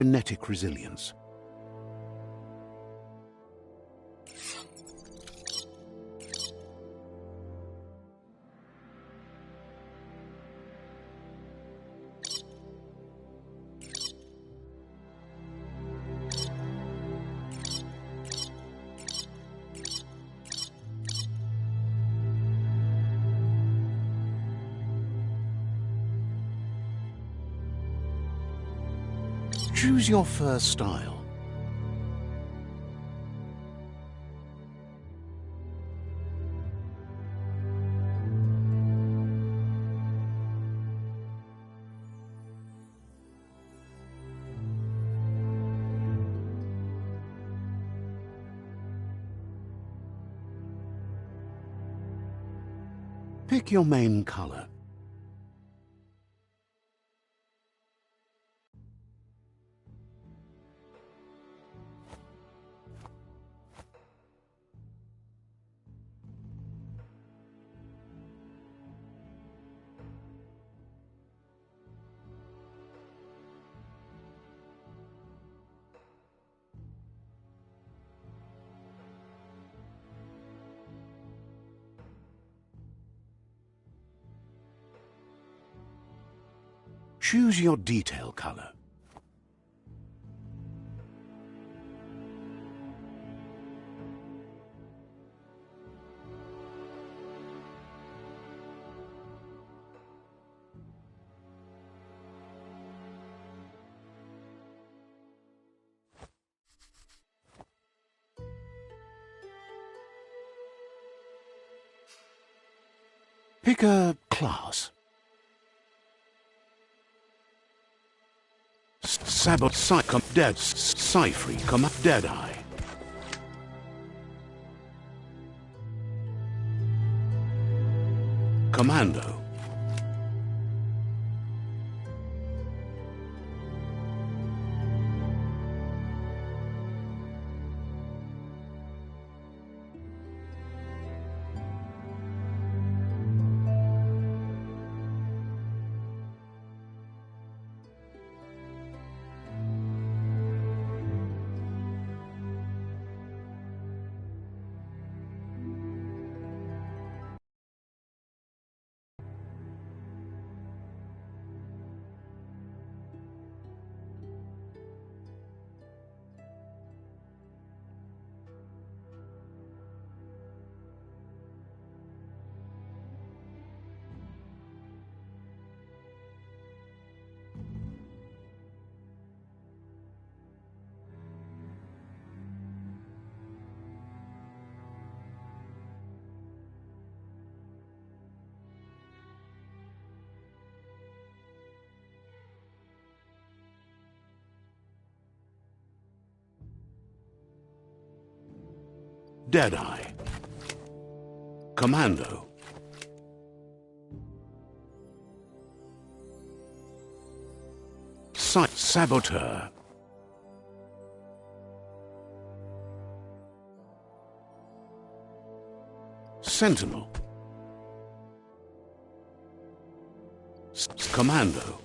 genetic resilience. Choose your first style. Pick your main color. Choose your detail color. Pick a class. Sabot Psychom Dead Cypher come Deadeye. Commando. Deadeye. Commando. Saboteur. Sentinel. Commando.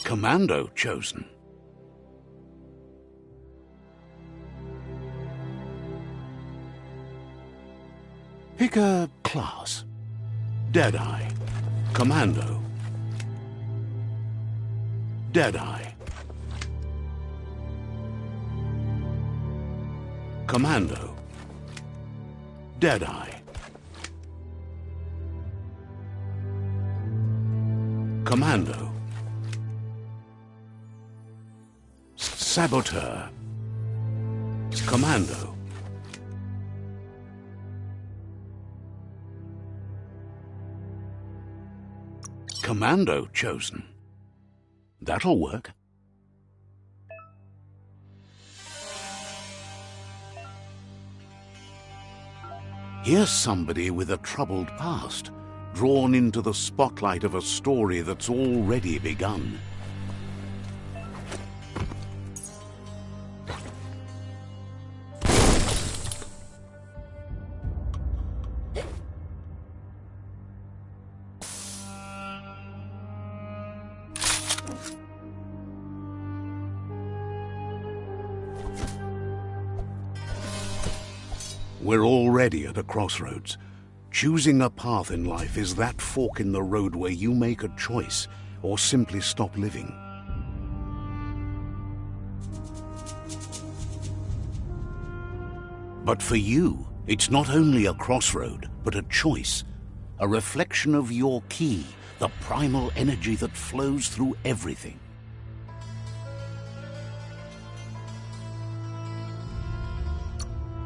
Commando chosen. Pick a class. Deadeye. Commando. Deadeye. Commando. Deadeye. Commando. Saboteur. Commando. Commando chosen. That'll work. Here's somebody with a troubled past, drawn into the spotlight of a story that's already begun. We're already at a crossroads. Choosing a path in life is that fork in the road where you make a choice or simply stop living. But for you, it's not only a crossroad, but a choice. A reflection of your key, the primal energy that flows through everything.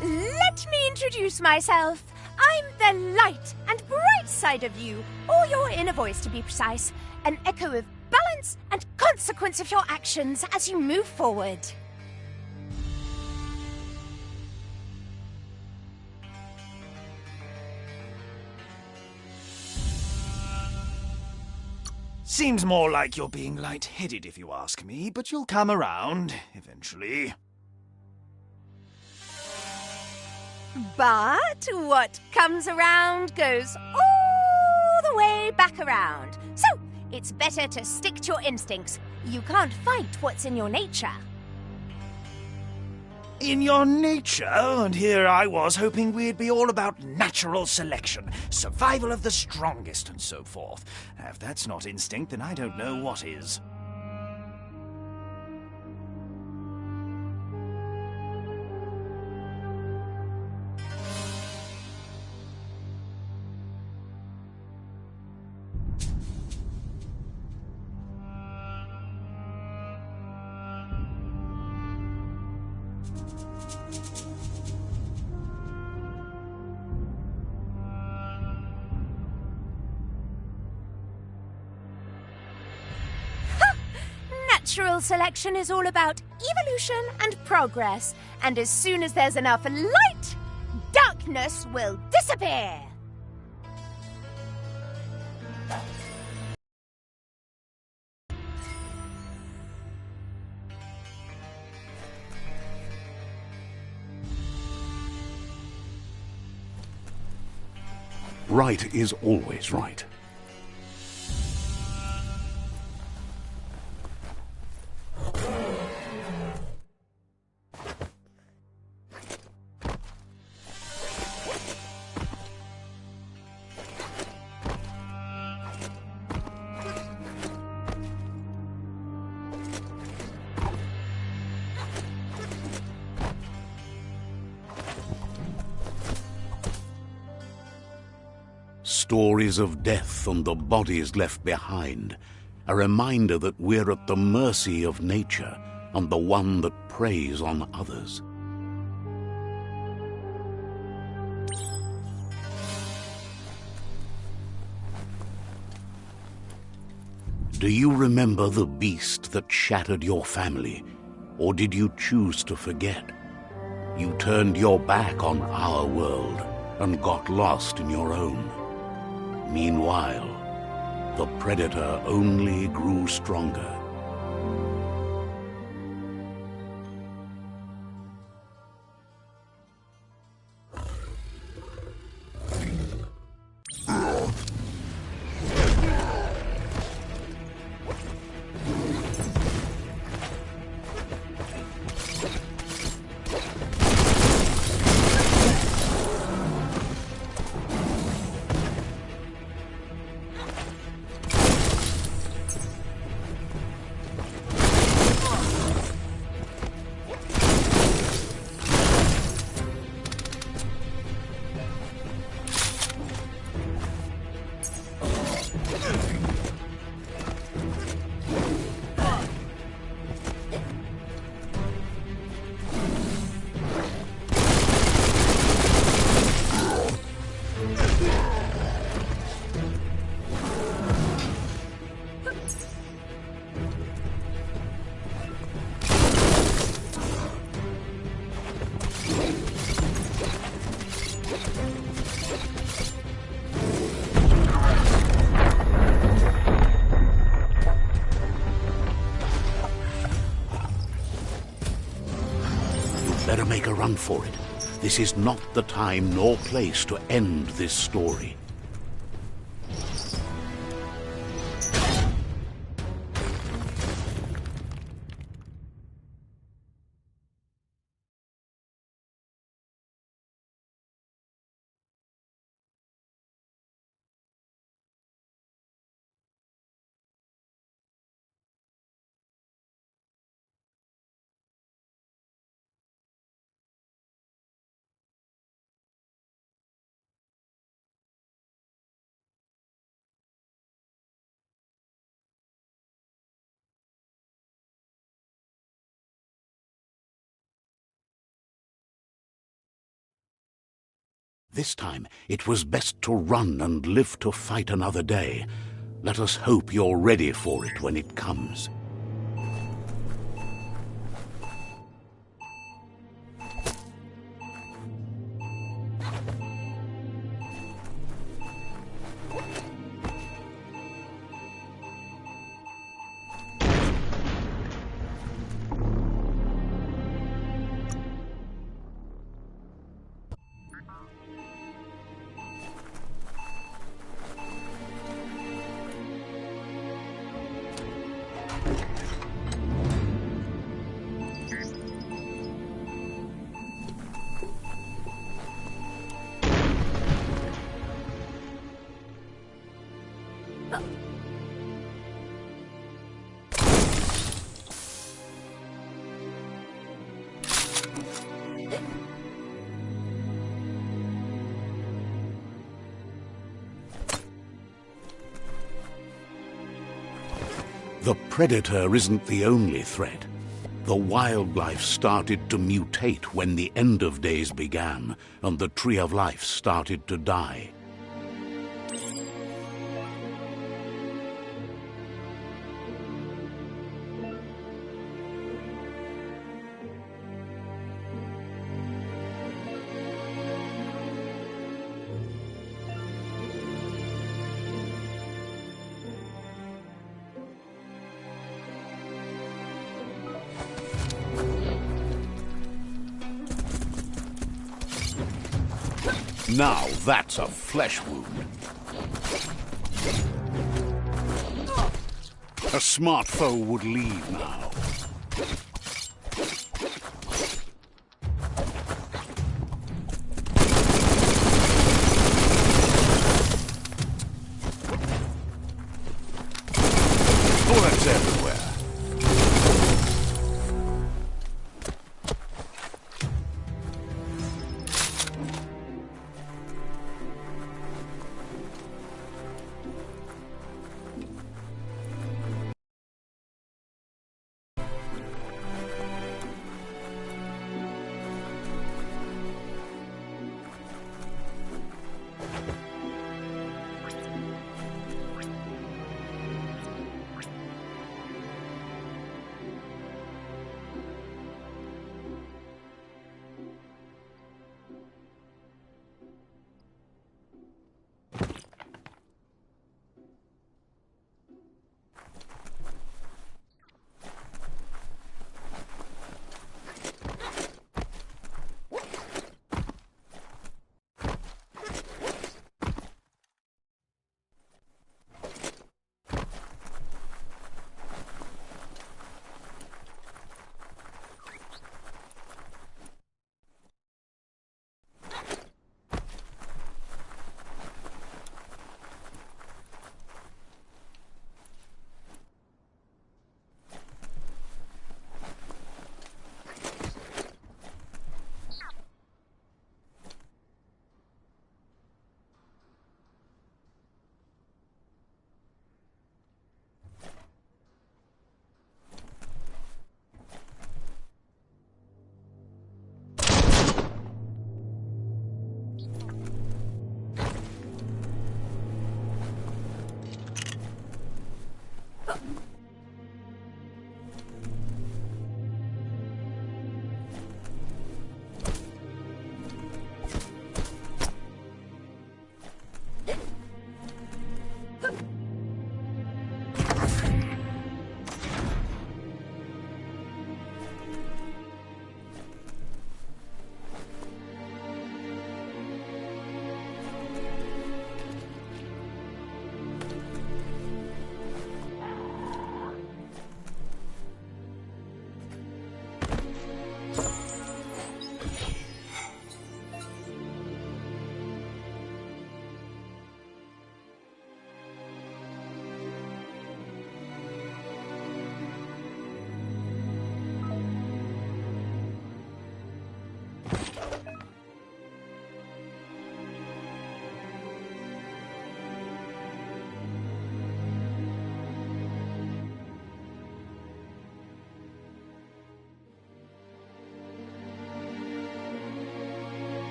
Let me introduce myself. I'm the light and bright side of you, or your inner voice to be precise, an echo of balance and consequence of your actions as you move forward. Seems more like you're being light-headed if you ask me, but you'll come around eventually. But what comes around goes all the way back around. So, it's better to stick to your instincts. You can't fight what's in your nature. In your nature, and here I was hoping we'd be all about natural selection, survival of the strongest, and so forth. If that's not instinct, then I don't know what is. Natural selection is all about evolution and progress, and as soon as there's enough light, darkness will disappear. Right is always right. Stories of death and the bodies left behind, a reminder that we're at the mercy of nature and the one that preys on others. Do you remember the beast that shattered your family, or did you choose to forget? You turned your back on our world and got lost in your own. Meanwhile, the predator only grew stronger. Better make a run for it. This is not the time nor place to end this story. This time it was best to run and live to fight another day. Let us hope you're ready for it when it comes. The predator isn't the only threat. The wildlife started to mutate when the end of days began, and the tree of life started to die. Now that's a flesh wound. A smart foe would leave now. Bullets everywhere.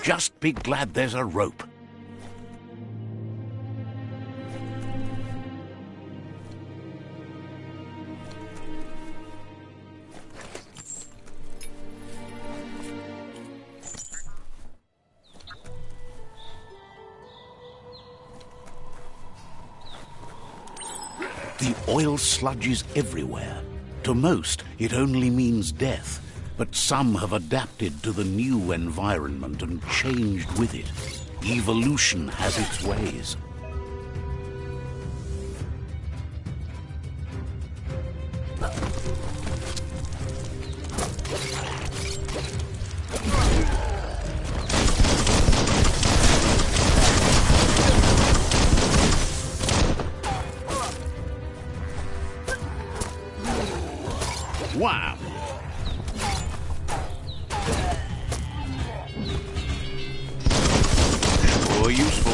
Just be glad there's a rope. The oil sludges everywhere. To most, it only means death. But some have adapted to the new environment and changed with it. Evolution has its ways. Wow! Sure useful.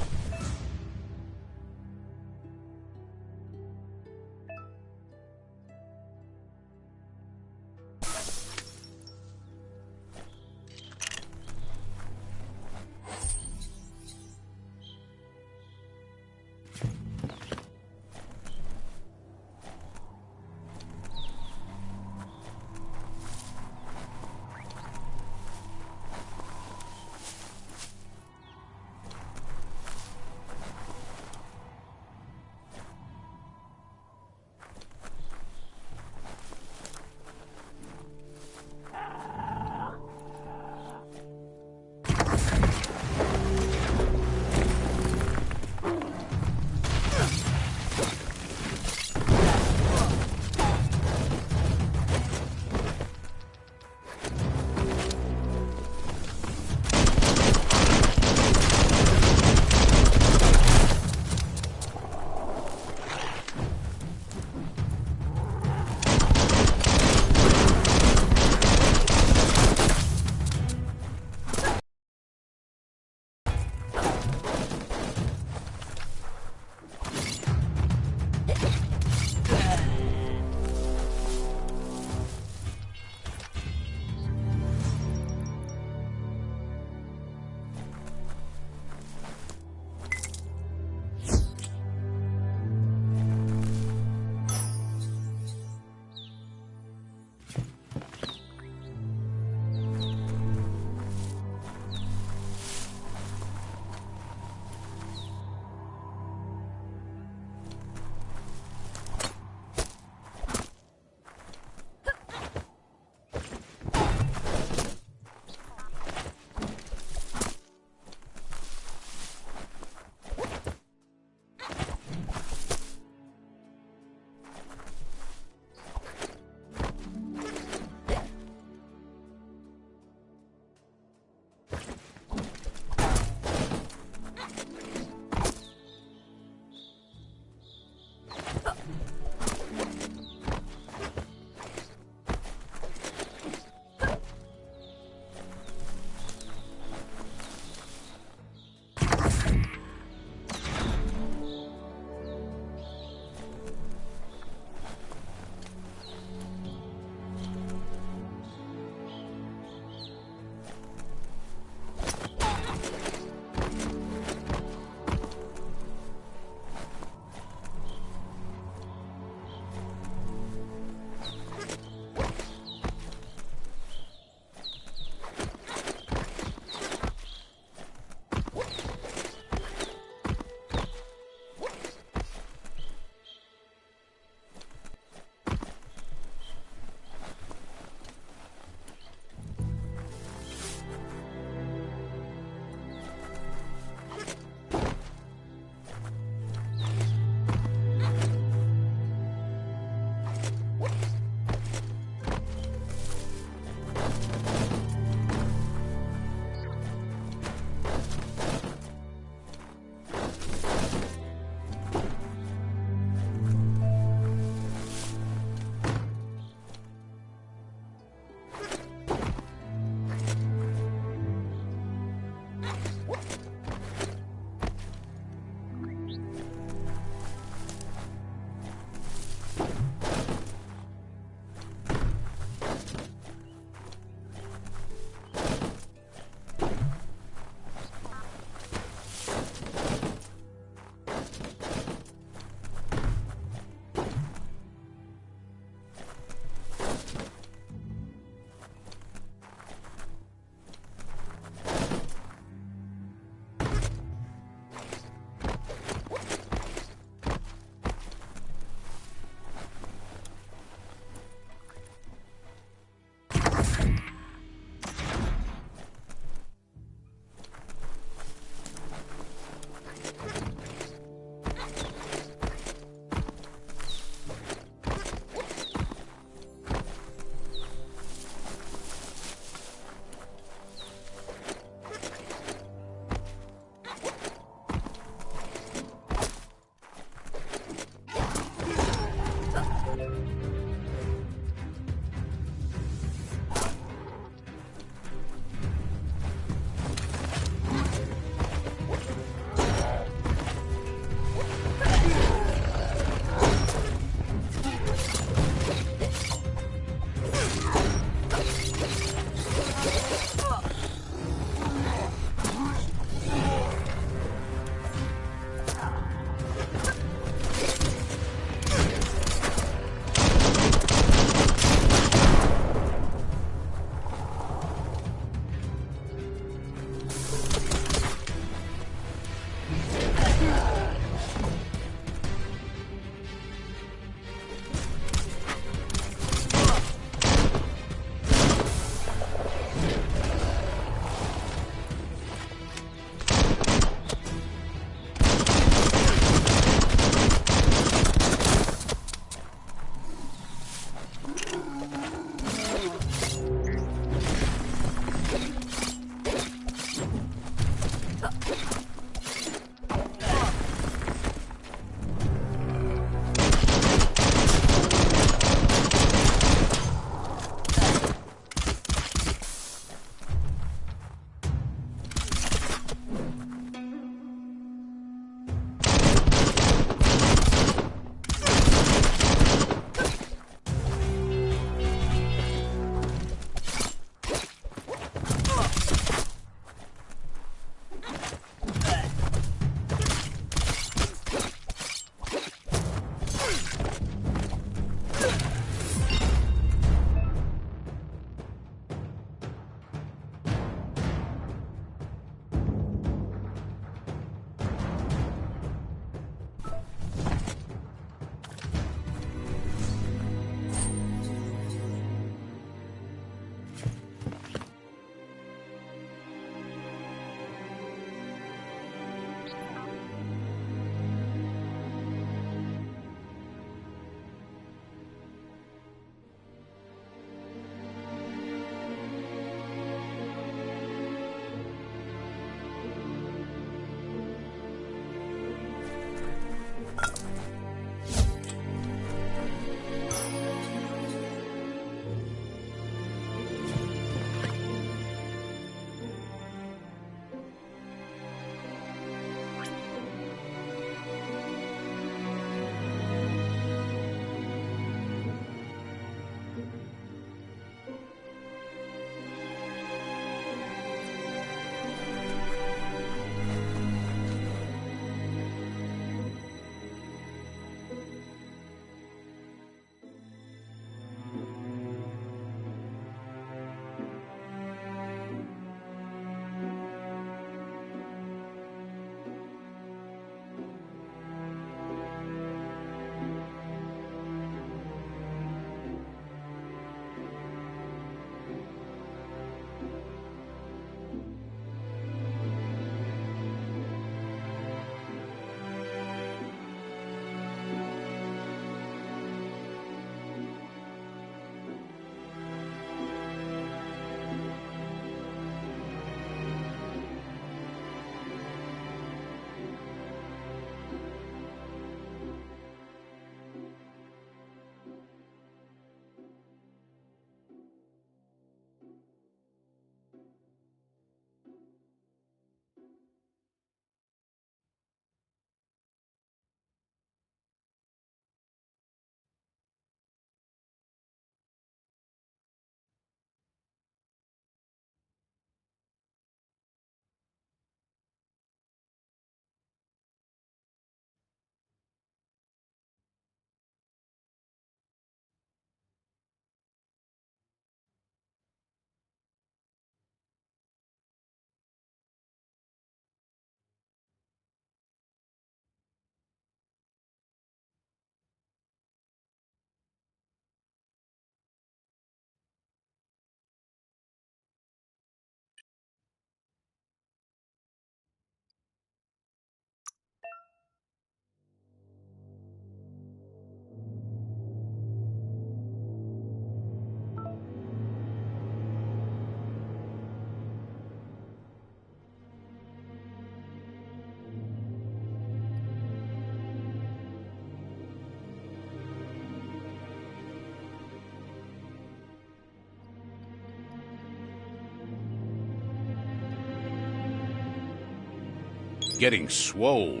getting swole.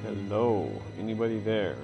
Hello, anybody there?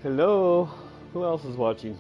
Hello, who else is watching?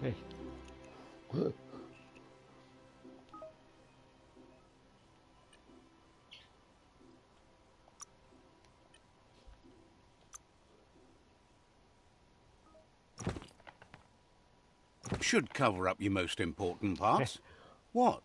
Hey. Should cover up your most important parts. What?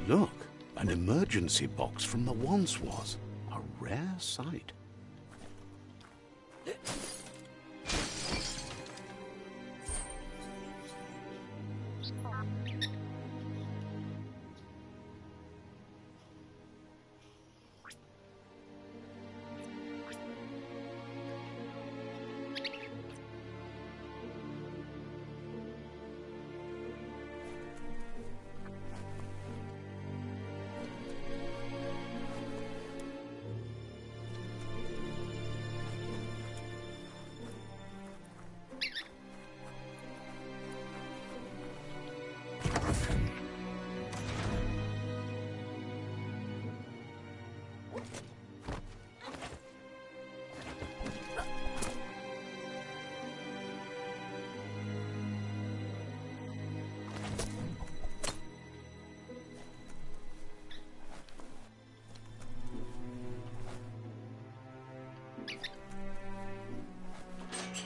Look, an emergency box from the once was. A rare sight.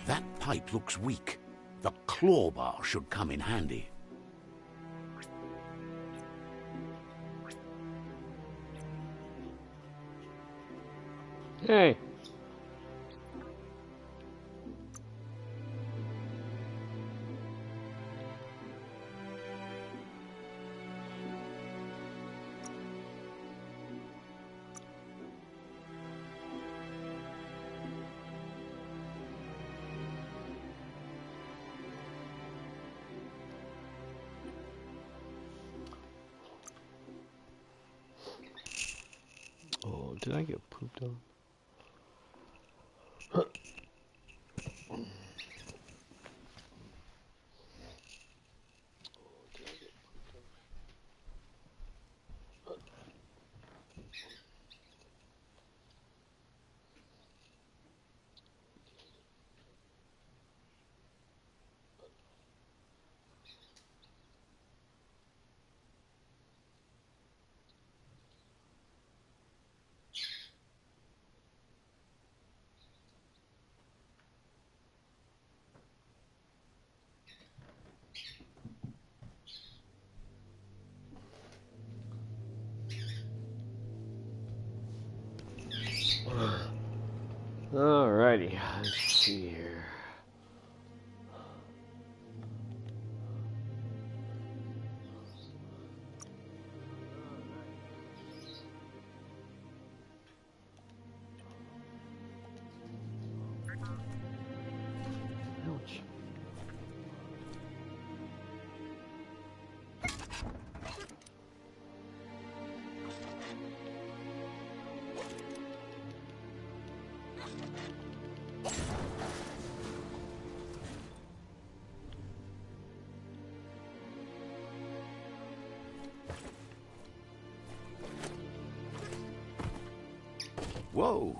That pipe looks weak. The claw bar should come in handy. Hey. Oh, did I get pooped on? Alrighty, let's see here. Ouch. Whoa!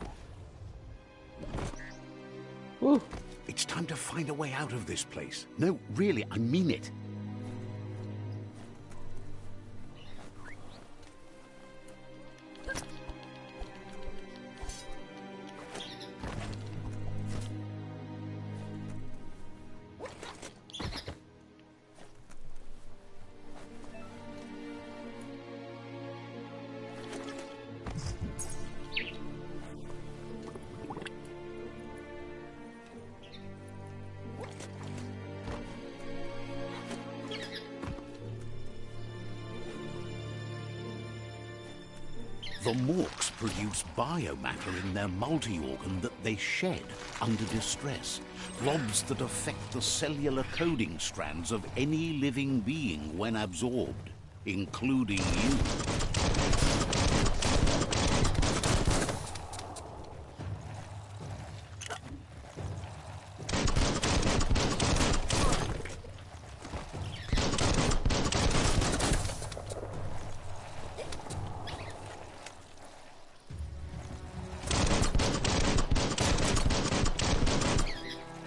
Woo. It's time to find a way out of this place. No, really, I mean it. The Morks produce biomatter in their multi-organ that they shed under distress. Blobs that affect the cellular coding strands of any living being when absorbed, including you.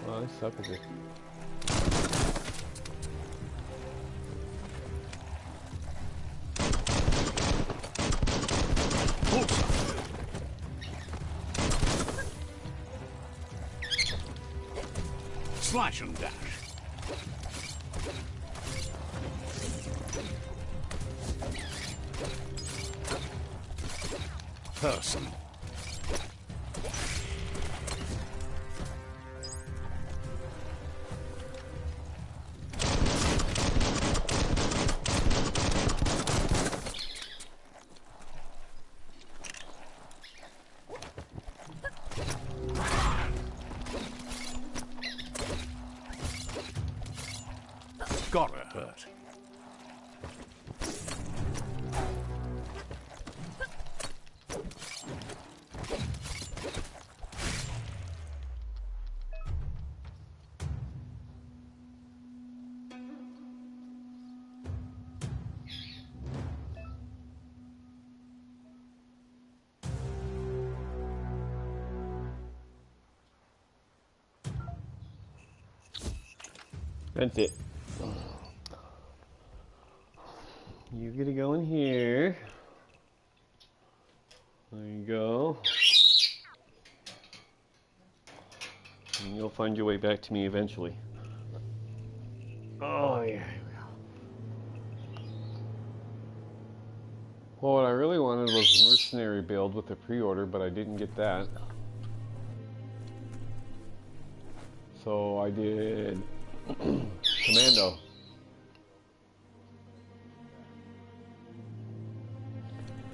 I suck at this. Slash and dash. Person. Gotta hurt. That's it. You get to go in here. There you go. And you'll find your way back to me eventually. Oh, yeah. Well, what I really wanted was a mercenary build with a pre-order, but I didn't get that. So I did Commando.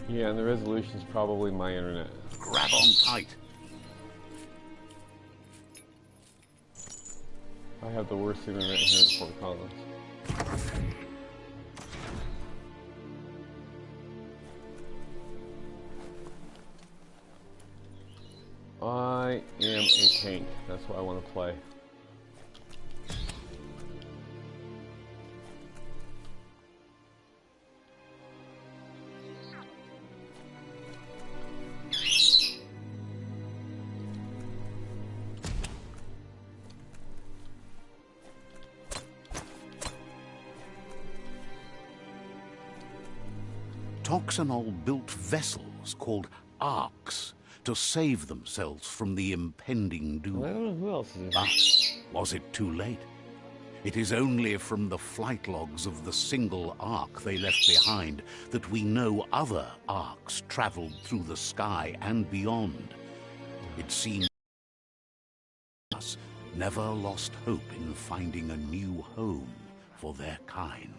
Yeah, and the resolution's probably my internet. Grab on tight. I have the worst internet here in Fort Collins. I am a tank. That's what I want to play. Toxanol built vessels called arks to save themselves from the impending doom. Well, I don't know who else is. But was it too late? It is only from the flight logs of the single ark they left behind that we know other arks traveled through the sky and beyond. It seems us never lost hope in finding a new home for their kind.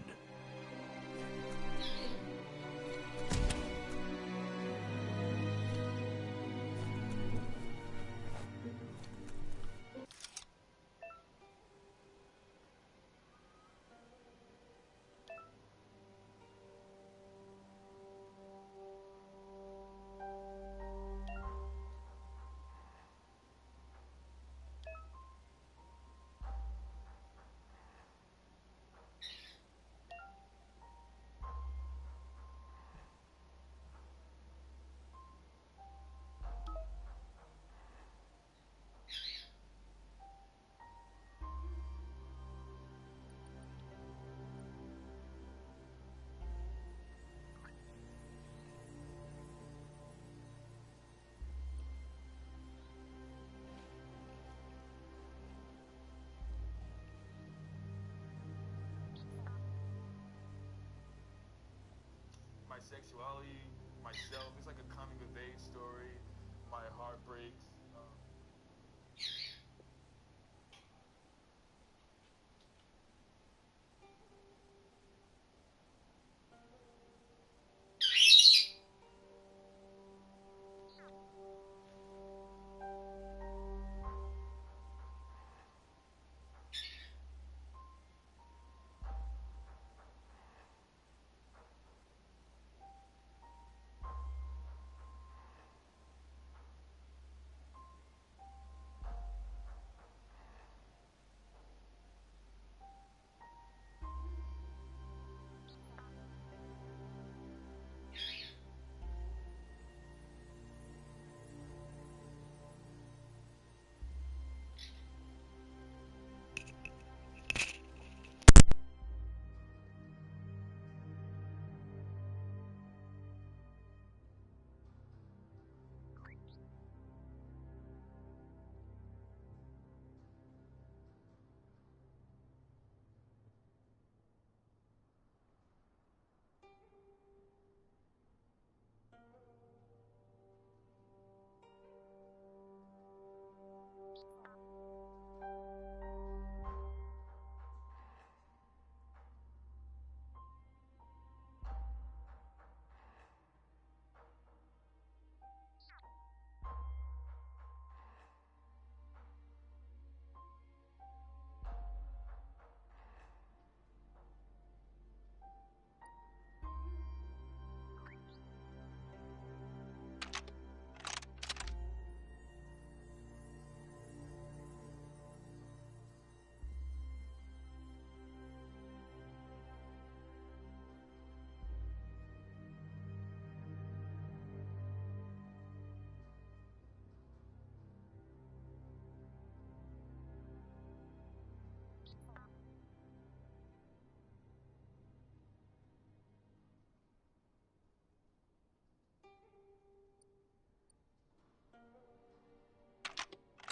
My sexuality, myself, it's like a coming of age story. My heartbreaks.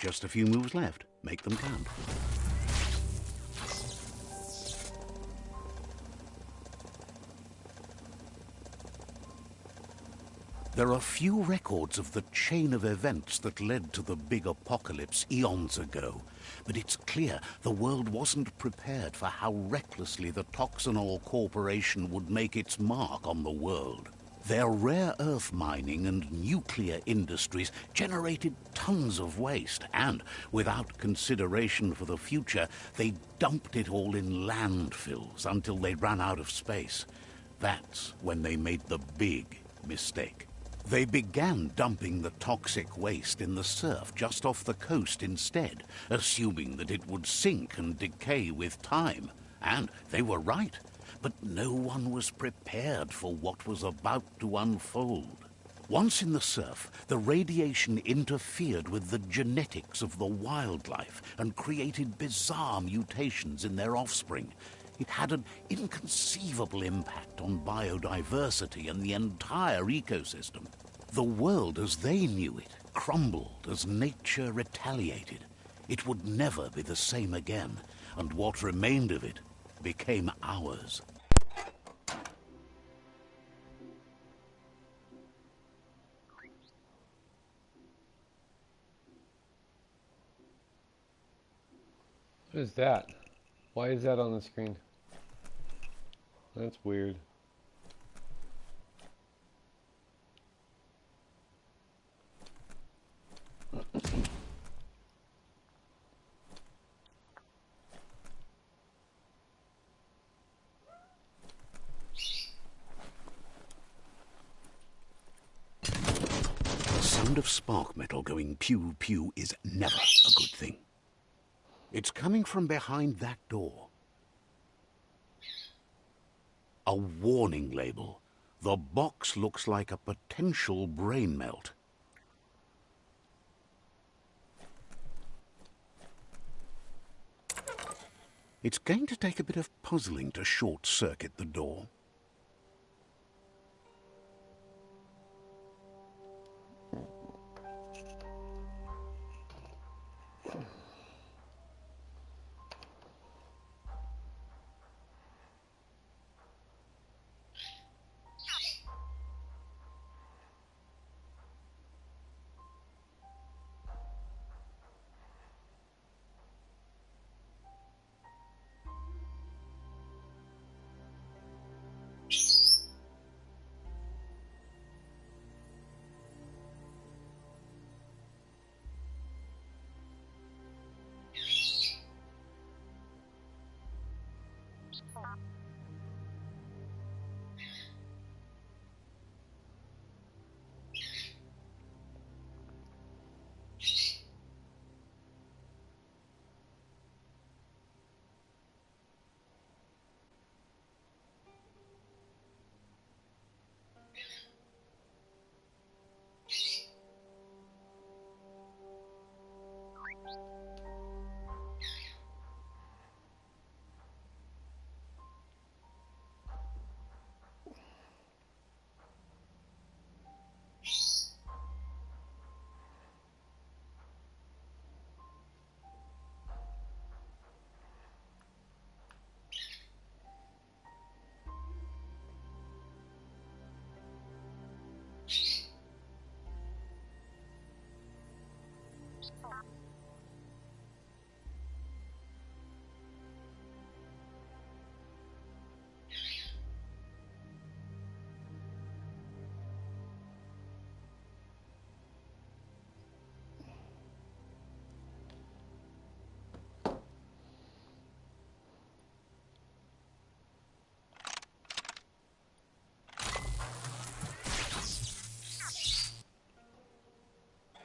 Just a few moves left. Make them count. There are few records of the chain of events that led to the big apocalypse eons ago, but it's clear the world wasn't prepared for how recklessly the Toxanol Corporation would make its mark on the world. Their rare earth mining and nuclear industries generated tons of waste, and without consideration for the future, they dumped it all in landfills until they ran out of space. That's when they made the big mistake. They began dumping the toxic waste in the surf just off the coast instead, assuming that it would sink and decay with time. And they were right, but no one was prepared for what was about to unfold. Once in the surf, the radiation interfered with the genetics of the wildlife and created bizarre mutations in their offspring. It had an inconceivable impact on biodiversity and the entire ecosystem. The world as they knew it crumbled as nature retaliated. It would never be the same again, and what remained of it became ours. What is that? Why is that on the screen? That's weird. The sound of spark metal going pew-pew is never a good thing. It's coming from behind that door. A warning label. The box looks like a potential brain melt. It's going to take a bit of puzzling to short-circuit the door.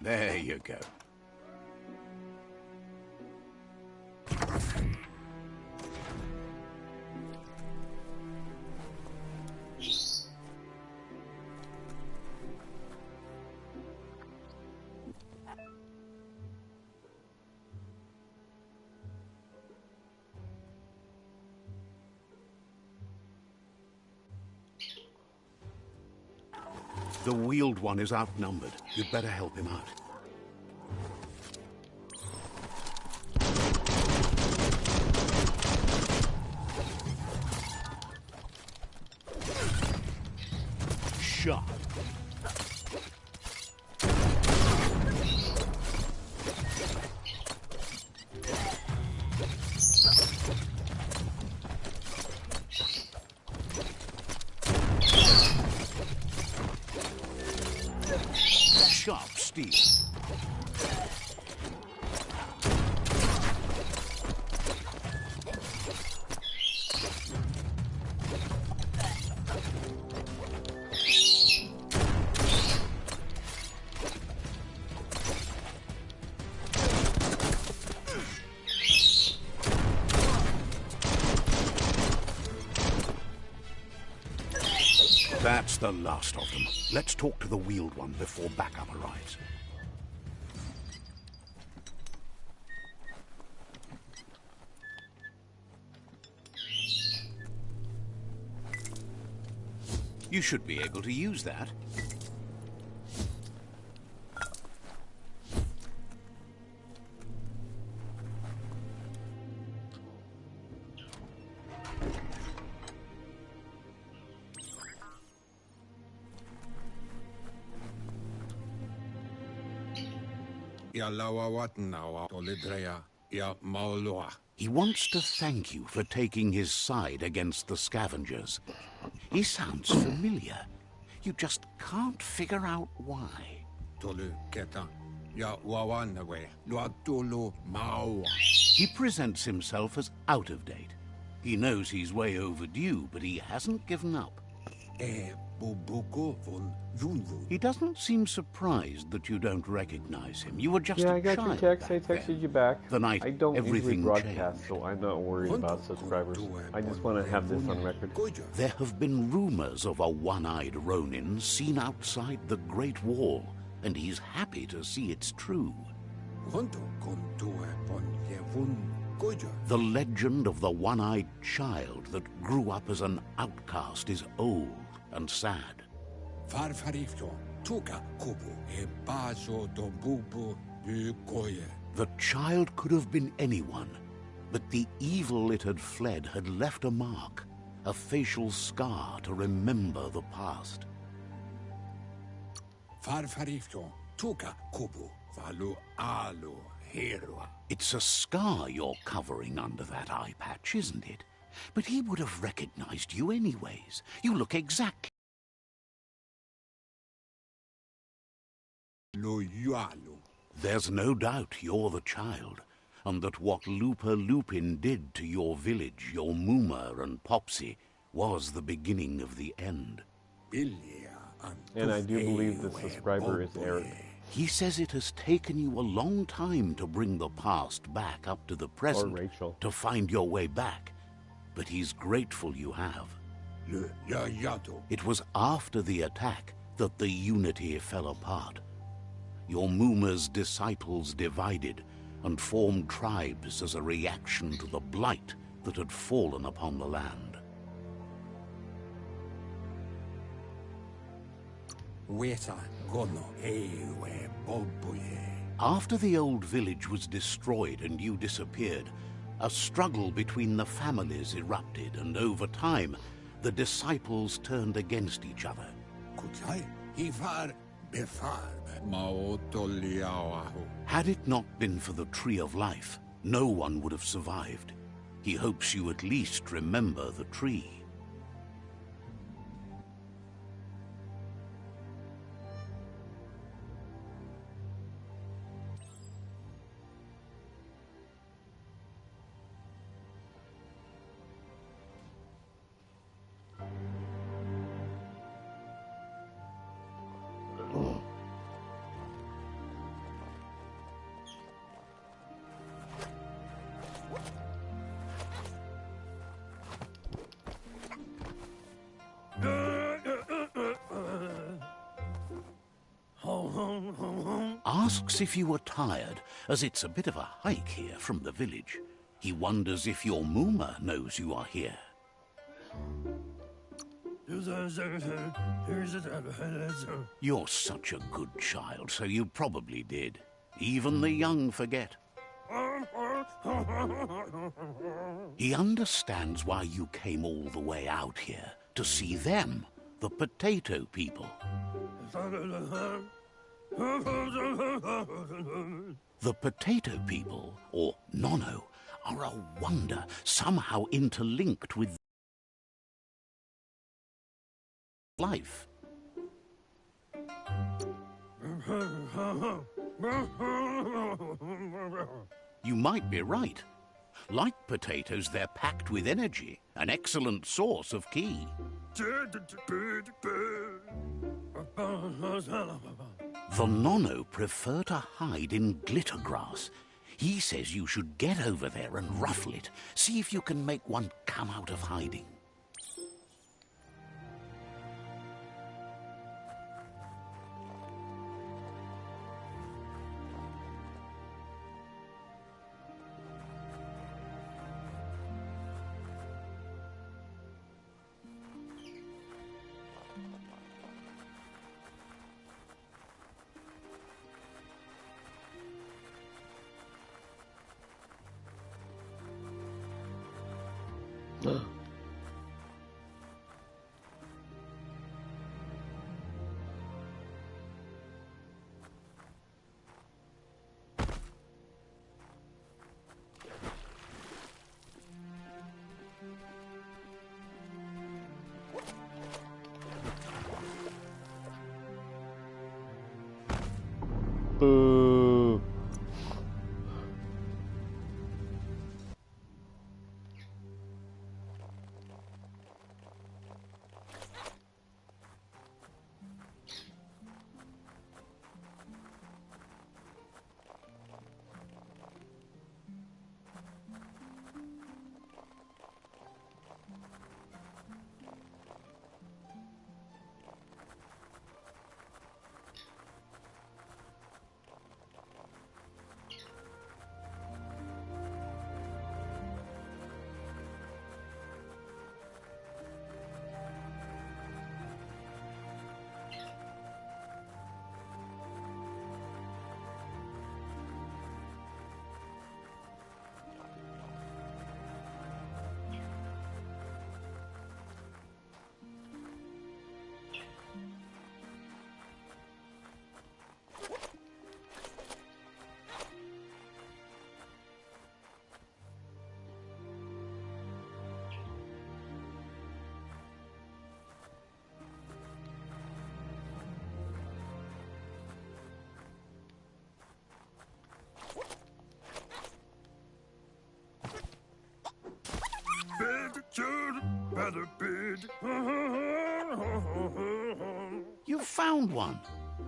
There you go. The wheeled one is outnumbered. You'd better help him out. shot. Sharp steel. That's the last of them. Let's talk to the wheeled one before backup arrives. You should be able to use that. He wants to thank you for taking his side against the scavengers. He sounds familiar. You just can't figure out why. He presents himself as out of date. He knows he's way overdue, but he hasn't given up. He doesn't seem surprised that you don't recognize him. You were just Yeah, a I got your child text. I back texted then. you back. The night I don't usually everything broadcast, changed. so I'm not worried about subscribers. I just want to have this on record. There have been rumors of a one-eyed Ronin seen outside the Great Wall, and he's happy to see it's true. The legend of the one-eyed child that grew up as an outcast is old and sad. The child could have been anyone, but the evil it had fled had left a mark, a facial scar to remember the past. It's a scar you're covering under that eye patch, isn't it? But he would have recognized you anyways. You look exactly... There's no doubt you're the child, and that what Looper Lupin did to your village, your Mooma and Popsy, was the beginning of the end. And I do believe the subscriber is Eric. He says it has taken you a long time to bring the past back up to the present, Or Rachel. to find your way back, but he's grateful you have. It was after the attack that the Unity fell apart. Your Mooma's disciples divided and formed tribes as a reaction to the blight that had fallen upon the land. After the old village was destroyed and you disappeared, a struggle between the families erupted, and over time, the disciples turned against each other. Had it not been for the Tree of Life, no one would have survived. He hopes you at least remember the tree. Asks if you were tired, as it's a bit of a hike here from the village. He wonders if your Mooma knows you are here. You're such a good child, so you probably did. Even the young forget. He understands why you came all the way out here, to see them, the potato people. The potato people, or Nono, are a wonder, somehow interlinked with life. You might be right. Like potatoes, they're packed with energy, an excellent source of ki. The Nono prefer to hide in glitter grass. He says you should get over there and ruffle it. See if you can make one come out of hiding. Boo. You found one.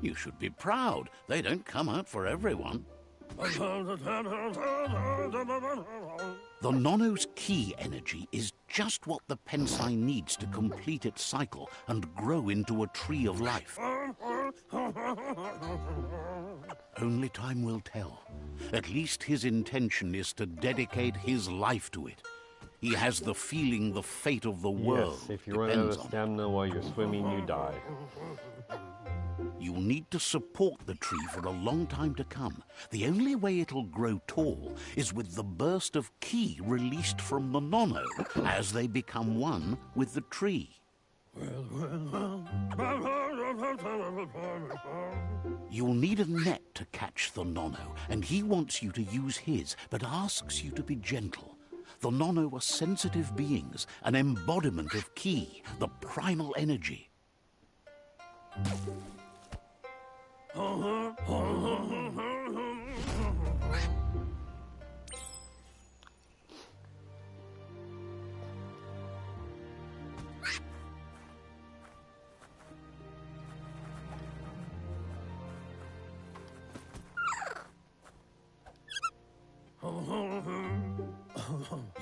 You should be proud. They don't come out for everyone. The Nono's ki energy is just what the Pensai needs to complete its cycle and grow into a tree of life. Only time will tell. At least his intention is to dedicate his life to it. He has the feeling the fate of the world Yes, if you run out depends of on it. stamina while you're swimming, you die. You'll need to support the tree for a long time to come. The only way it'll grow tall is with the burst of ki released from the Nono as they become one with the tree. You'll need a net to catch the Nono, and he wants you to use his, but asks you to be gentle. The Nono are sensitive beings, an embodiment of ki, the primal energy.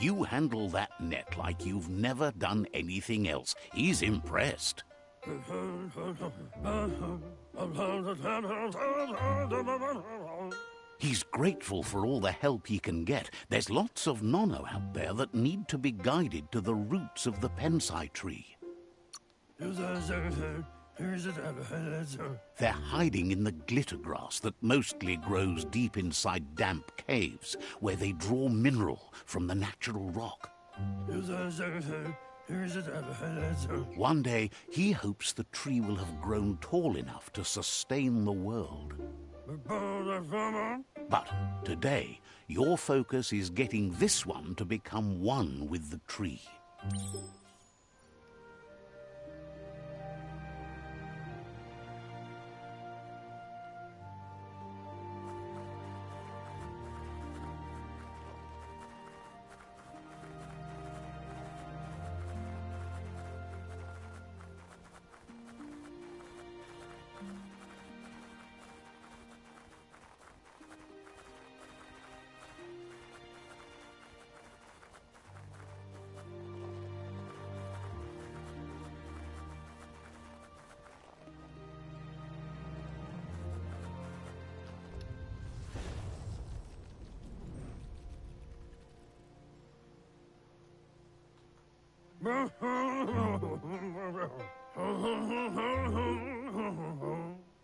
You handle that net like you've never done anything else. He's impressed. He's grateful for all the help he can get. There's lots of Nono out there that need to be guided to the roots of the Pensai tree. They're hiding in the glitter grass that mostly grows deep inside damp caves, where they draw mineral from the natural rock. One day, he hopes the tree will have grown tall enough to sustain the world. But today, your focus is getting this one to become one with the tree.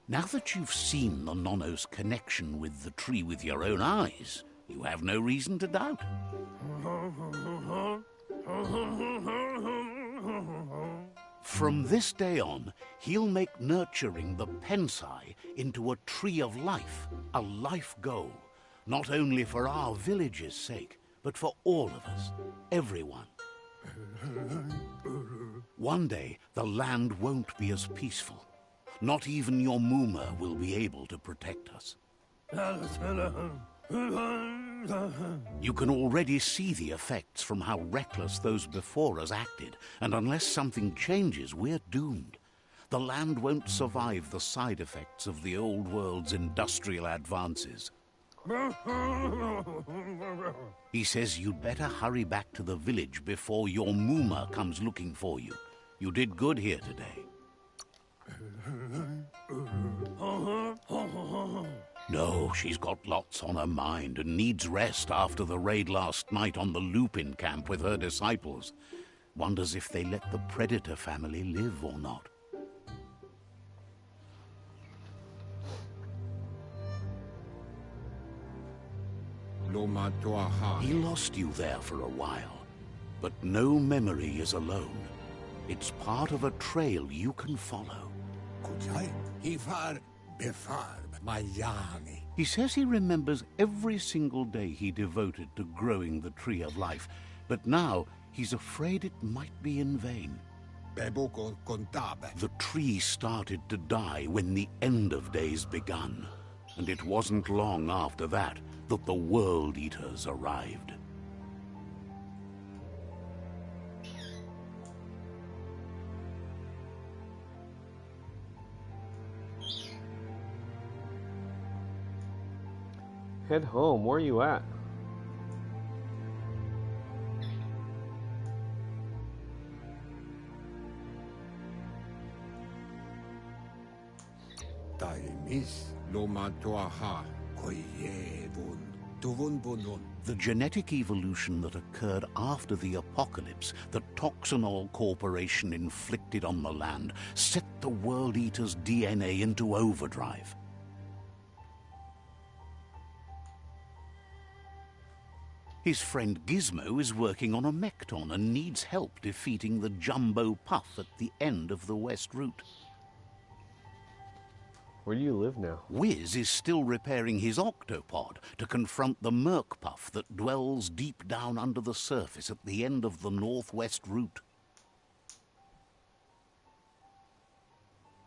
Now that you've seen the Nonno's connection with the tree with your own eyes, you have no reason to doubt. From this day on, he'll make nurturing the Pensai into a tree of life, a life goal, not only for our village's sake, but for all of us, everyone. One day, the land won't be as peaceful. Not even your Muma will be able to protect us. You can already see the effects from how reckless those before us acted, and unless something changes, we're doomed. The land won't survive the side effects of the old world's industrial advances. He says you'd better hurry back to the village before your Muma comes looking for you. You did good here today. No, she's got lots on her mind and needs rest after the raid last night on the Lupin camp with her disciples. Wonders if they let the Predator family live or not. He lost you there for a while, but no memory is alone. It's part of a trail you can follow. He says he remembers every single day he devoted to growing the Tree of Life, but now he's afraid it might be in vain. The tree started to die when the end of days begun, and it wasn't long after that that the World Eaters arrived. Head home. Where are you at? The genetic evolution that occurred after the apocalypse that Toxanol Corporation inflicted on the land set the World Eater's DNA into overdrive. His friend Gizmo is working on a Mekton and needs help defeating the Jumbo Puff at the end of the West Route. Where do you live now? Wiz is still repairing his octopod to confront the Merc Puff that dwells deep down under the surface at the end of the Northwest Route.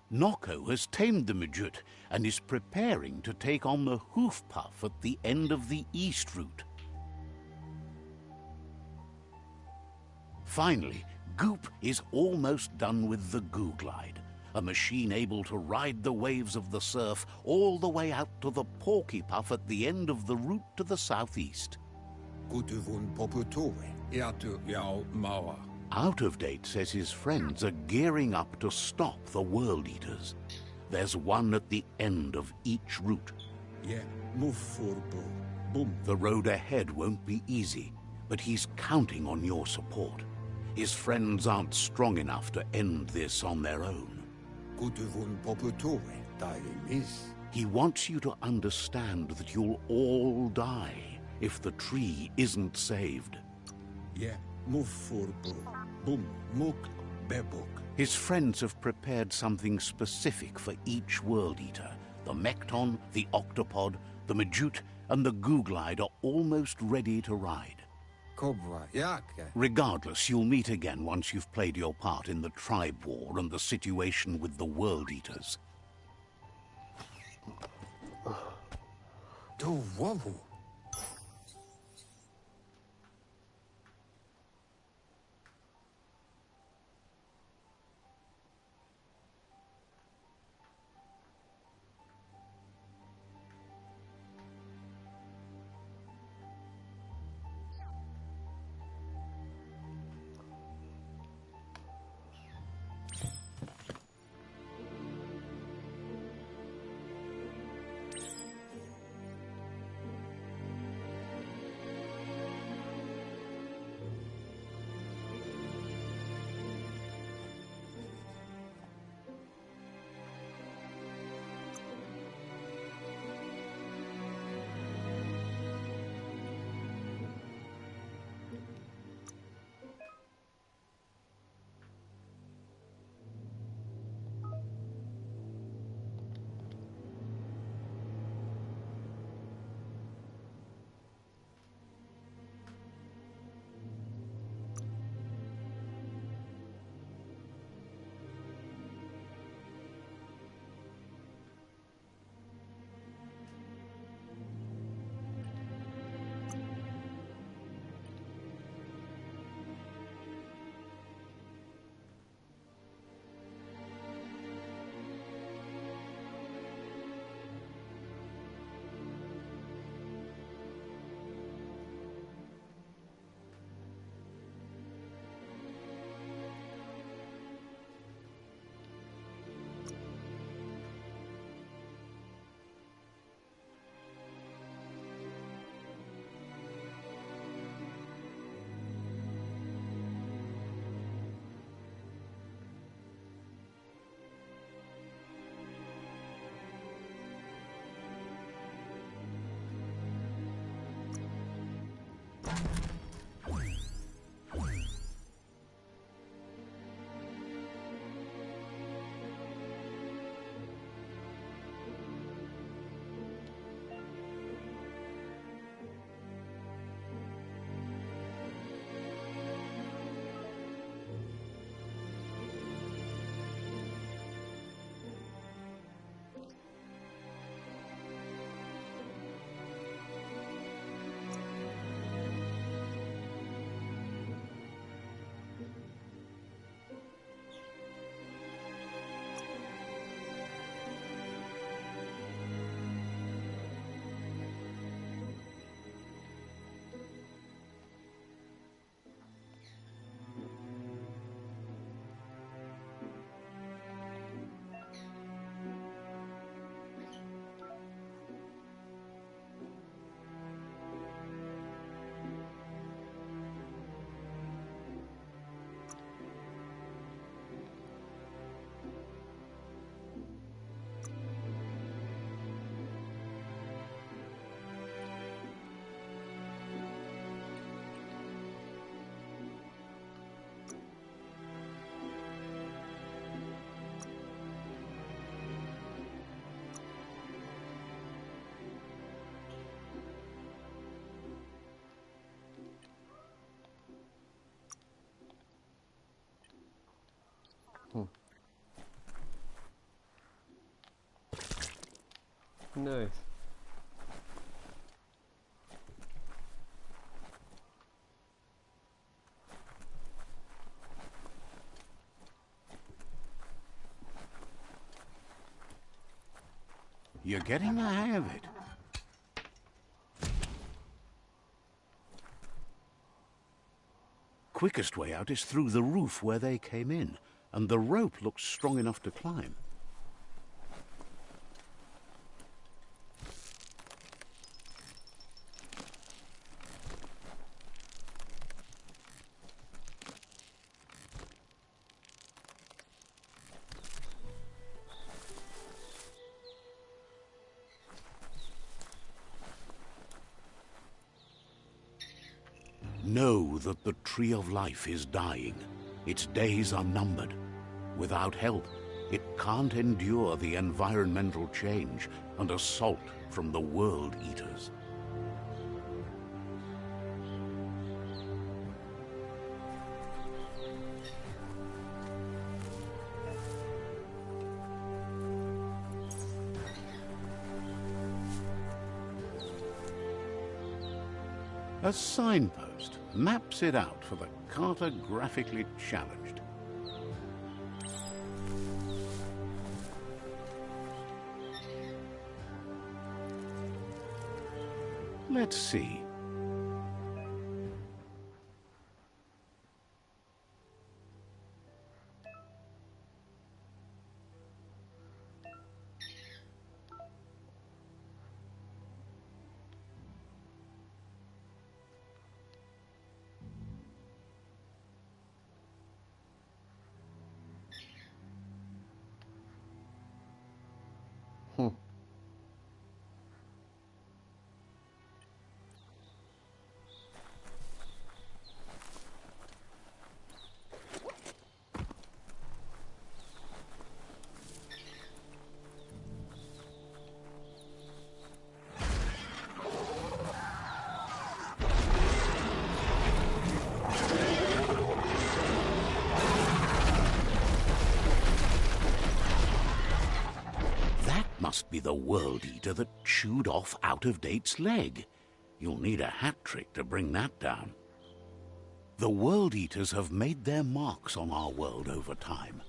Noko has tamed the Midget and is preparing to take on the Hoof Puff at the end of the East Route. Finally, Goop is almost done with the Goo Glide, a machine able to ride the waves of the surf all the way out to the Porky Puff at the end of the route to the southeast. Out of Date says his friends are gearing up to stop the World Eaters. There's one at the end of each route. The road ahead won't be easy, but he's counting on your support. His friends aren't strong enough to end this on their own. He wants you to understand that you'll all die if the tree isn't saved. Mufurbu, bum, muk, bebuk. His friends have prepared something specific for each World Eater. The Mekton, the Octopod, the Majute, and the Googlide are almost ready to ride. Kobwa, yake. Regardless, you'll meet again once you've played your part in the tribe war and the situation with the World Eaters. Do wobu. Nice. You're getting the hang of it. Quickest way out is through the roof where they came in, and the rope looks strong enough to climb. Know that the Tree of Life is dying. Its days are numbered. Without help, it can't endure the environmental change and assault from the World Eaters. A signpost maps it out for the cartographically challenged. Let's see. Must be the World Eater that chewed off Out-of-Date's leg. You'll need a hat trick to bring that down. The World Eaters have made their marks on our world over time.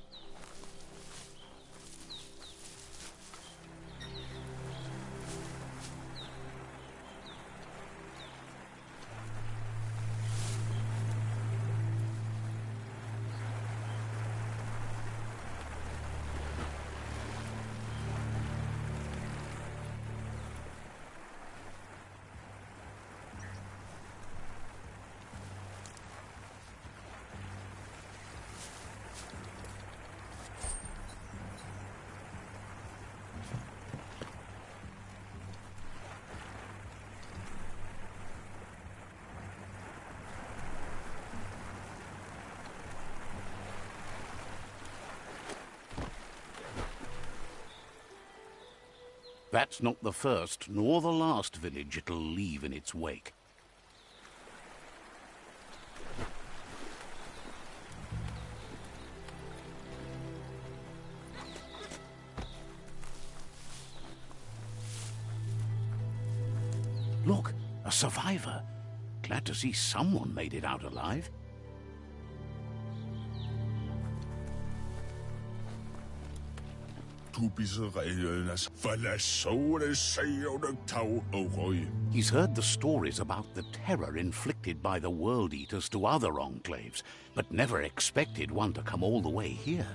That's not the first nor the last village it'll leave in its wake. Look, a survivor. Glad to see someone made it out alive. He's heard the stories about the terror inflicted by the World Eaters to other enclaves, but never expected one to come all the way here.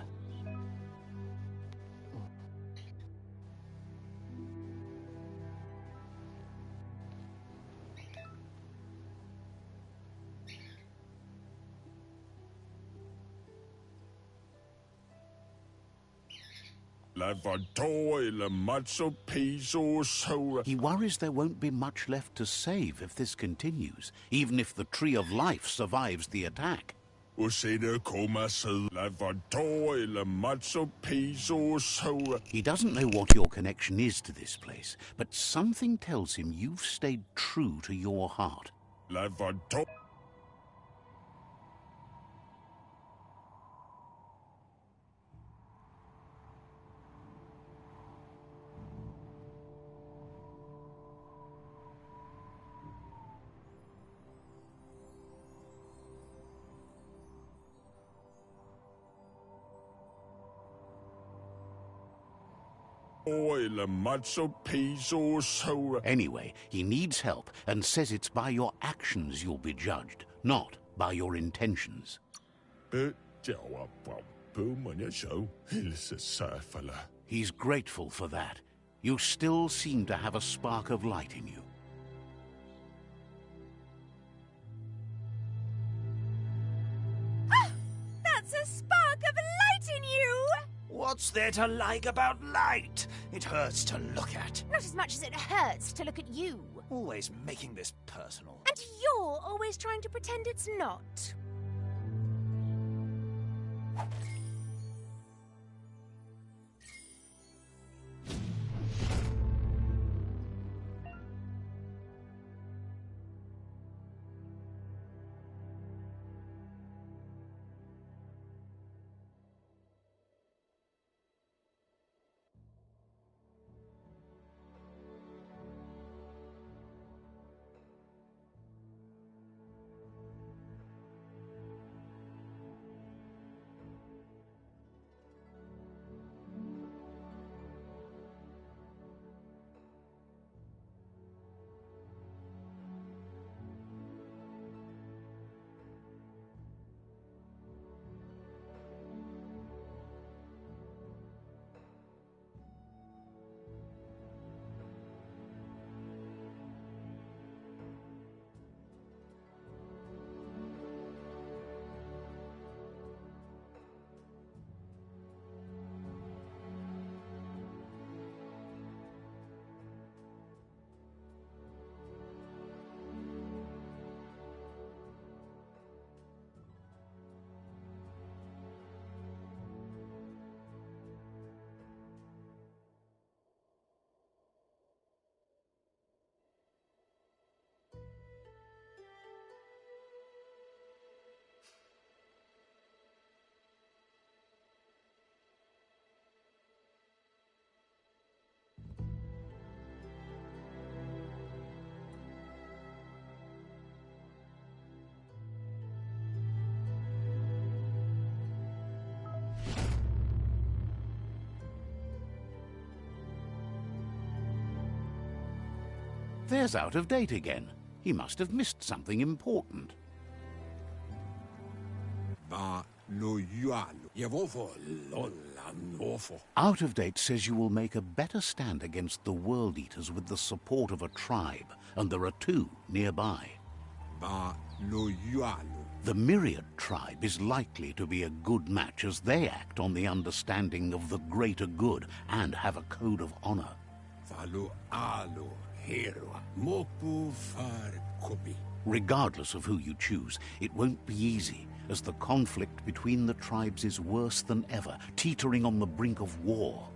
He worries there won't be much left to save if this continues, even if the Tree of Life survives the attack. He doesn't know what your connection is to this place, but something tells him you've stayed true to your heart. Anyway, he needs help and says it's by your actions you'll be judged, not by your intentions. He's grateful for that. You still seem to have a spark of light in you. Ah! That's a spark of light in you! What's there to like about light? It hurts to look at. Not as much as it hurts to look at you. Always making this personal. And you're always trying to pretend it's not. There's Out of Date again. He must have missed something important. Ba lo yualo. Yevofo lola nofo. Out of Date says you will make a better stand against the World Eaters with the support of a tribe, and there are two nearby. Ba lo yualo. The Myriad tribe is likely to be a good match as they act on the understanding of the greater good and have a code of honor. Falo alo hero. Mopu far kopi. Regardless of who you choose, it won't be easy, as the conflict between the tribes is worse than ever, teetering on the brink of war.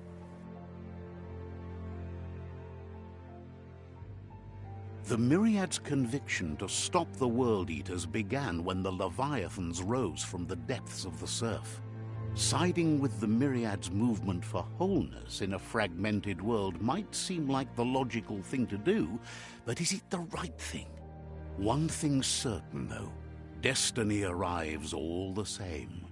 The Myriad's conviction to stop the World Eaters began when the Leviathans rose from the depths of the surf. Siding with the Myriad's movement for wholeness in a fragmented world might seem like the logical thing to do, but is it the right thing? One thing's certain, though. Destiny arrives all the same.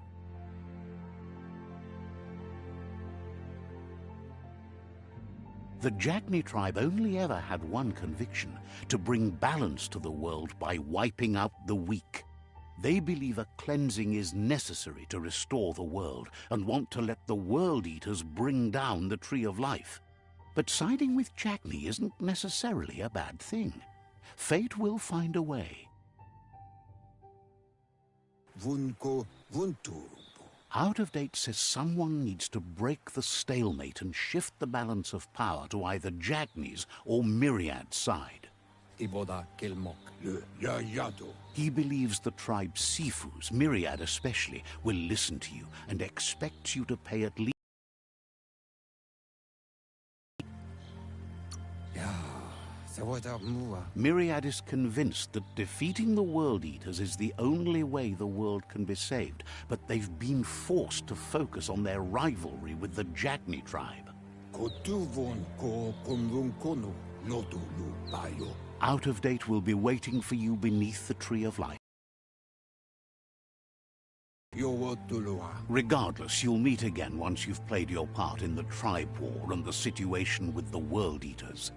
The Jagni tribe only ever had one conviction: to bring balance to the world by wiping out the weak. They believe a cleansing is necessary to restore the world and want to let the World Eaters bring down the Tree of Life. But siding with Jagni isn't necessarily a bad thing. Fate will find a way. Vunko vunturumpo. Out of Date says someone needs to break the stalemate and shift the balance of power to either Jagni's or Myriad's side. Iboda kelmok le yayado. He believes the tribe Sifus, Myriad especially, will listen to you and expects you to pay at least. Myriad is convinced that defeating the World Eaters is the only way the world can be saved, but they've been forced to focus on their rivalry with the Jagni tribe. Out of Date will be waiting for you beneath the Tree of Life. Regardless, you'll meet again once you've played your part in the tribe war and the situation with the World Eaters.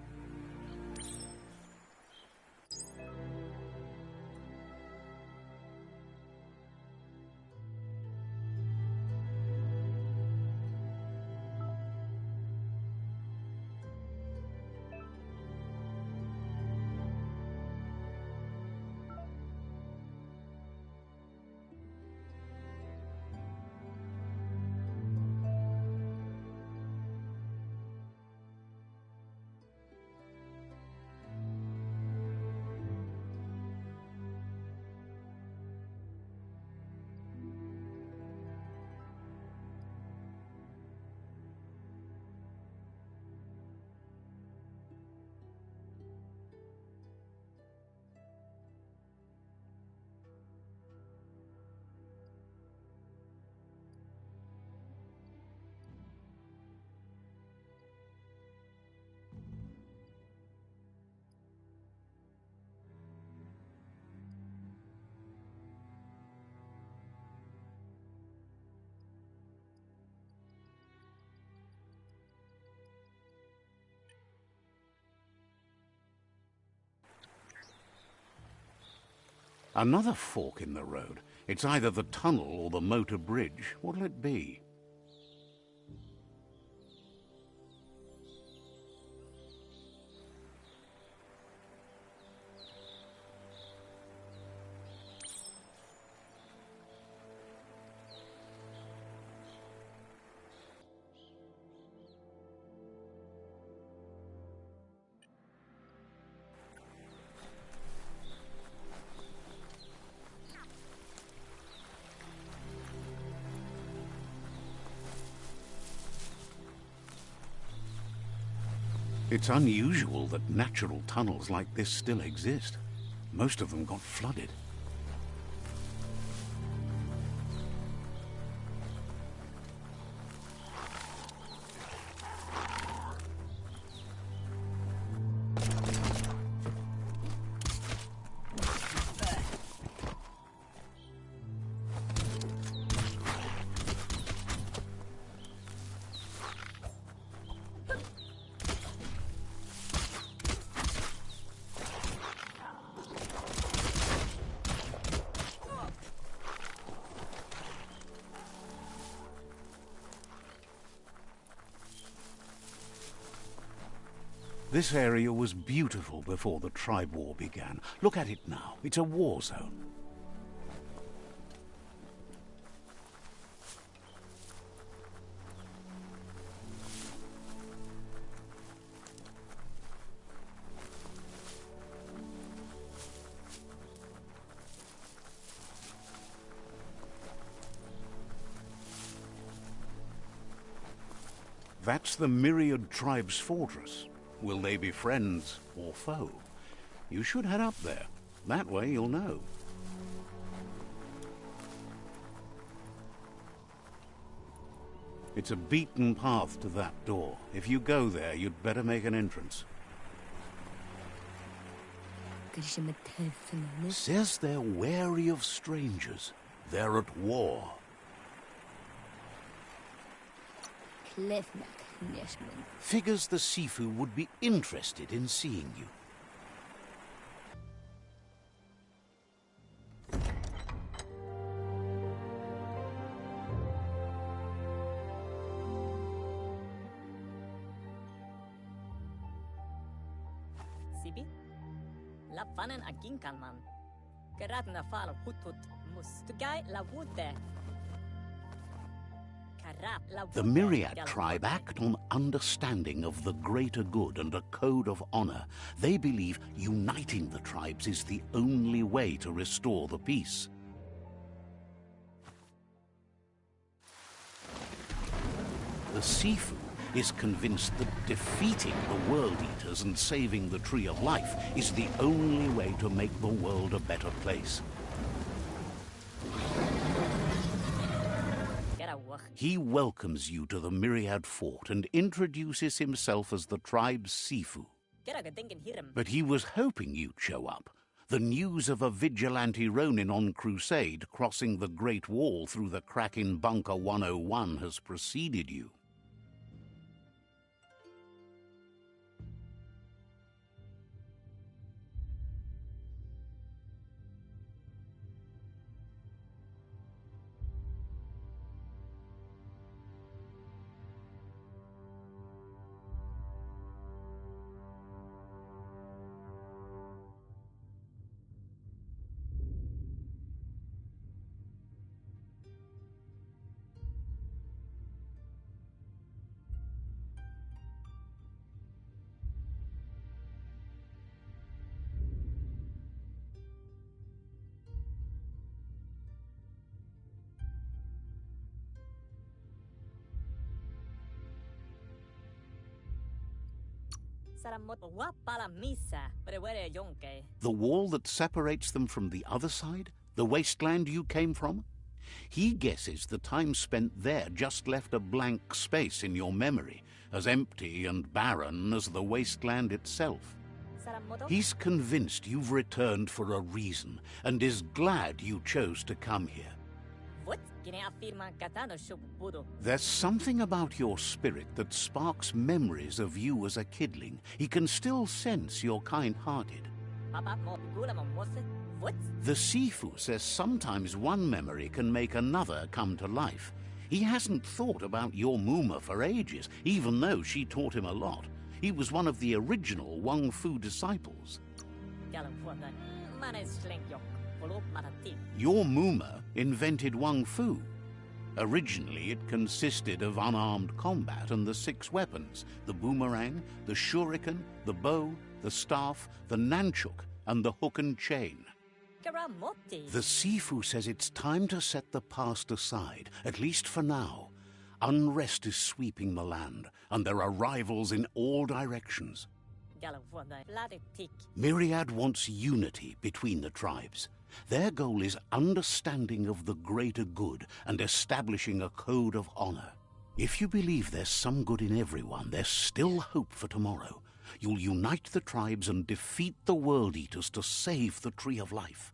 Another fork in the road. It's either the tunnel or the motor bridge. What'll it be? It's unusual that natural tunnels like this still exist. Most of them got flooded. This area was beautiful before the tribe war began. Look at it now. It's a war zone. That's the Myriad Tribe's fortress. Will they be friends or foe? You should head up there. That way you'll know. It's a beaten path to that door. If you go there, you'd better make an entrance. Says they're wary of strangers. They're at war. Figures the Sifu would be interested in seeing you. Sibi? La fanen aginkan man. Gerat na fal hutut mustugai la wute. The Myriad tribe act on understanding of the greater good and a code of honor. They believe uniting the tribes is the only way to restore the peace. The Sifu is convinced that defeating the World Eaters and saving the Tree of Life is the only way to make the world a better place. He welcomes you to the Myriad Fort and introduces himself as the tribe's Sifu. But he was hoping you'd show up. The news of a vigilante Ronin on crusade crossing the Great Wall through the crack in Bunker 101 has preceded you. The wall that separates them from the other side? The wasteland you came from? He guesses the time spent there just left a blank space in your memory, as empty and barren as the wasteland itself. He's convinced you've returned for a reason, and is glad you chose to come here. There's something about your spirit that sparks memories of you as a kidling. He can still sense you're kind-hearted. what? The Sifu says sometimes one memory can make another come to life. He hasn't thought about your Muma for ages, even though she taught him a lot. He was one of the original Wang Fu disciples. Your Muma invented Wang Fu. Originally, it consisted of unarmed combat and the 6 weapons: the boomerang, the shuriken, the bow, the staff, the nunchuk, and the hook and chain. The Sifu says it's time to set the past aside, at least for now. Unrest is sweeping the land, and there are rivals in all directions. Myriad wants unity between the tribes. Their goal is understanding of the greater good and establishing a code of honor. If you believe there's some good in everyone, there's still hope for tomorrow. You'll unite the tribes and defeat the World Eaters to save the Tree of Life.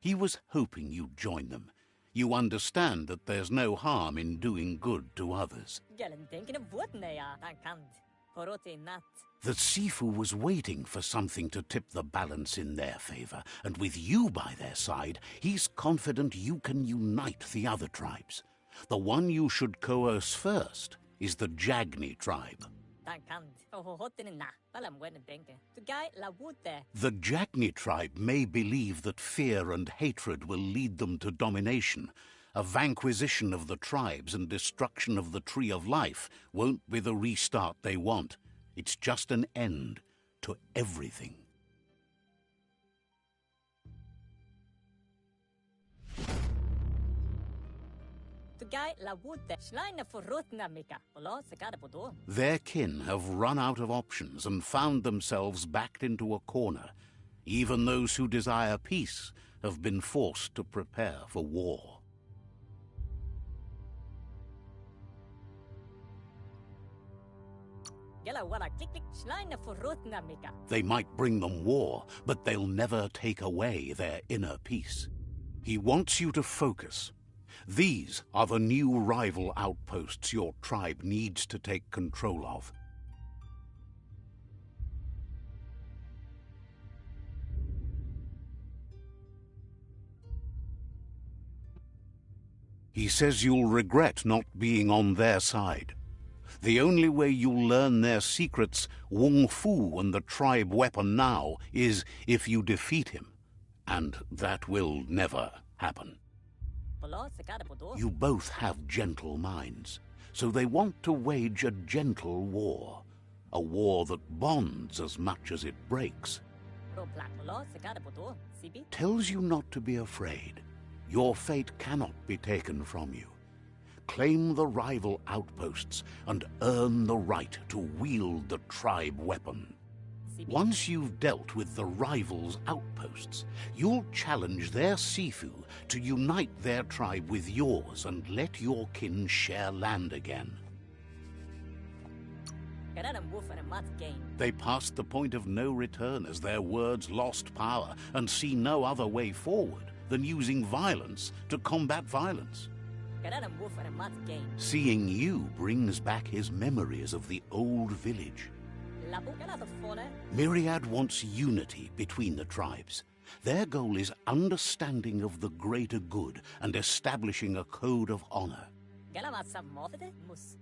He was hoping you'd join them. You understand that there's no harm in doing good to others. The Sifu was waiting for something to tip the balance in their favor, and with you by their side, he's confident you can unite the other tribes. The one you should coerce first is the Jagni tribe. The Jagni tribe may believe that fear and hatred will lead them to domination. A vanquisition of the tribes and destruction of the Tree of Life won't be the restart they want. It's just an end to everything. Their kin have run out of options and found themselves backed into a corner. Even those who desire peace have been forced to prepare for war. They might bring them war, but they'll never take away their inner peace. He wants you to focus. These are the new rival outposts your tribe needs to take control of. He says you'll regret not being on their side. The only way you'll learn their secrets, Wung Fu and the tribe weapon now, is if you defeat him. And that will never happen. You both have gentle minds, so they want to wage a gentle war. A war that bonds as much as it breaks. Tells you not to be afraid. Your fate cannot be taken from you. Claim the rival outposts and earn the right to wield the tribe weapon. Once you've dealt with the rivals' outposts, you'll challenge their Sifu to unite their tribe with yours and let your kin share land again. They passed the point of no return as their words lost power and see no other way forward than using violence to combat violence. Seeing you brings back his memories of the old village. Myriad wants unity between the tribes. Their goal is understanding of the greater good and establishing a code of honor.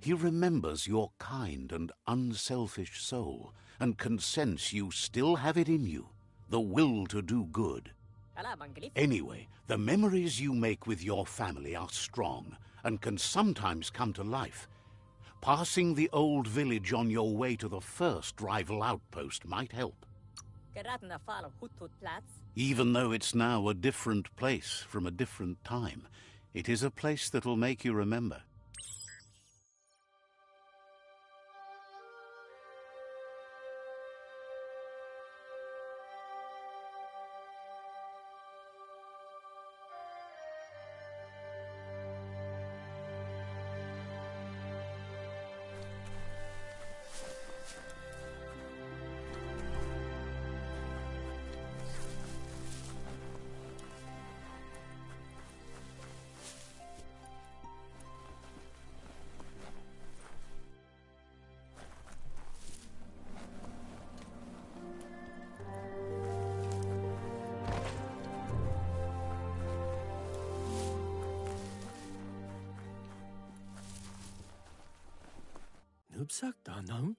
He remembers your kind and unselfish soul and can sense you still have it in you, the will to do good. Anyway, the memories you make with your family are strong and can sometimes come to life. Passing the old village on your way to the first rival outpost might help. Even though it's now a different place from a different time, it is a place that'll make you remember.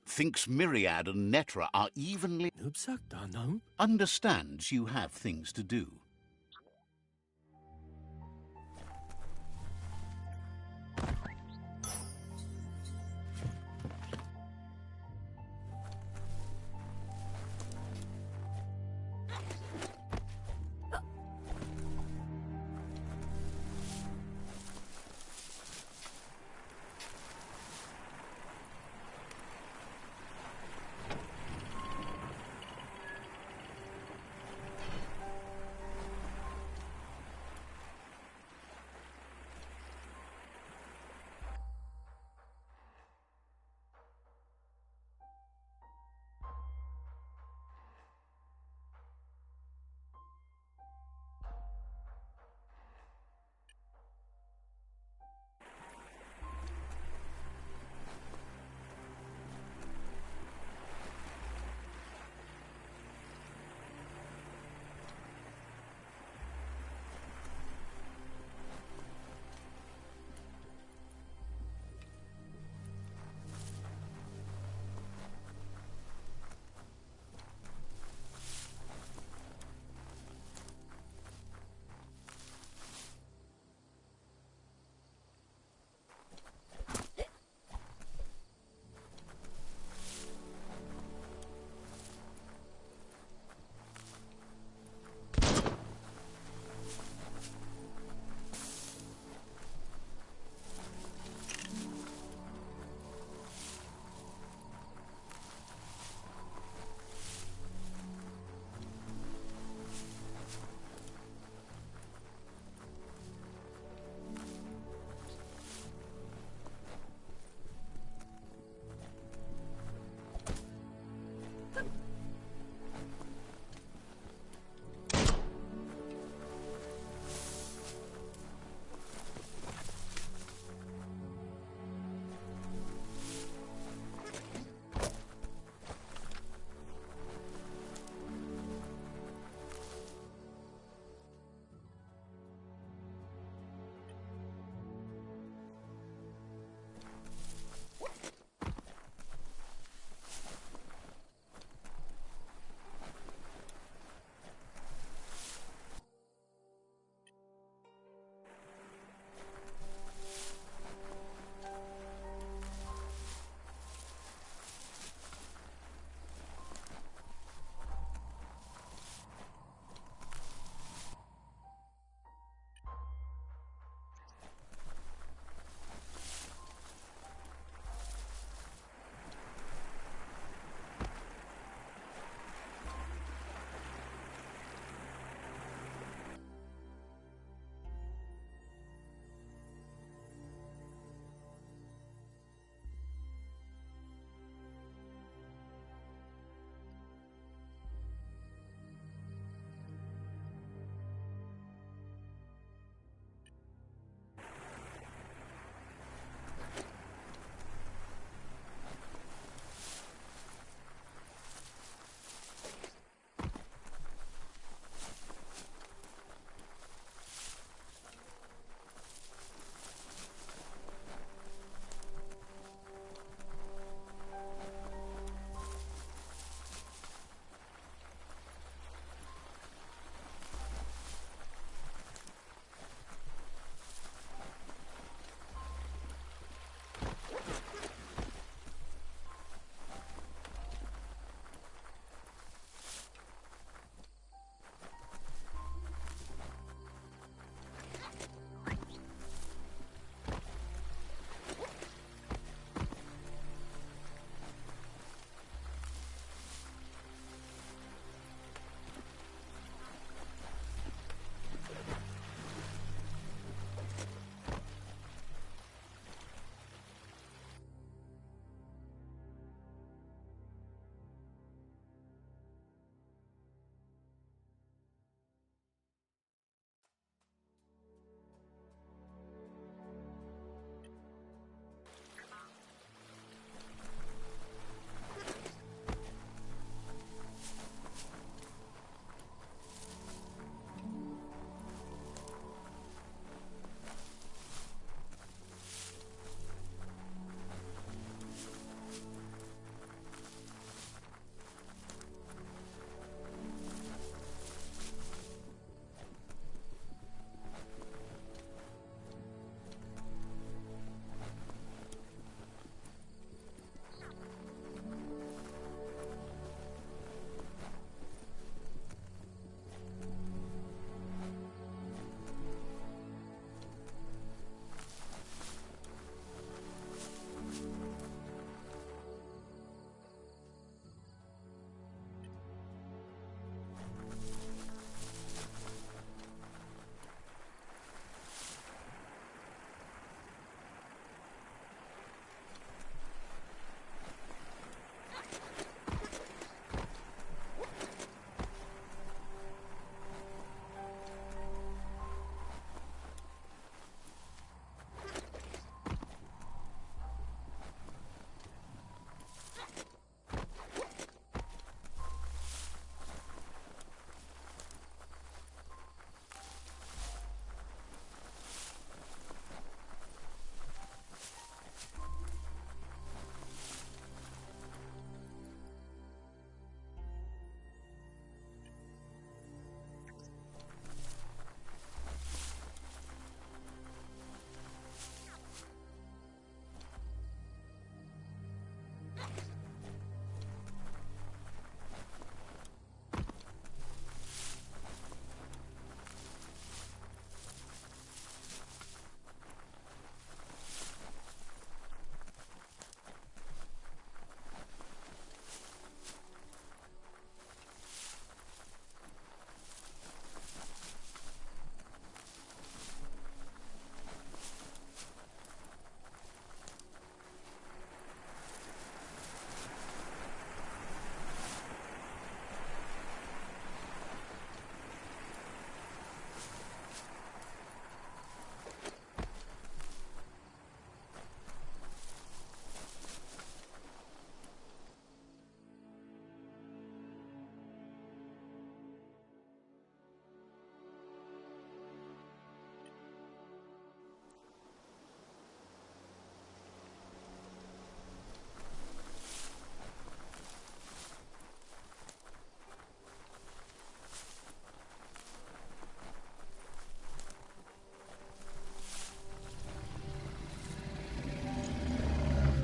thinks Myriad and Netra are evenly, understands you have things to do.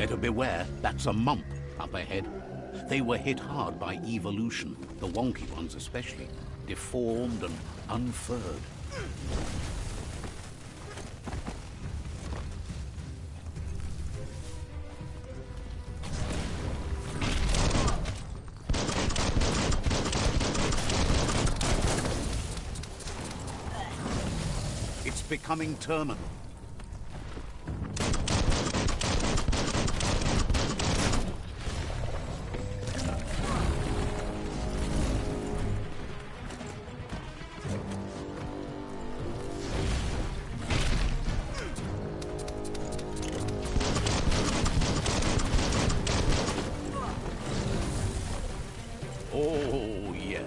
Better beware, that's a mump up ahead. They were hit hard by evolution, the wonky ones especially, deformed and unfurred. It's becoming terminal. Oh, yeah.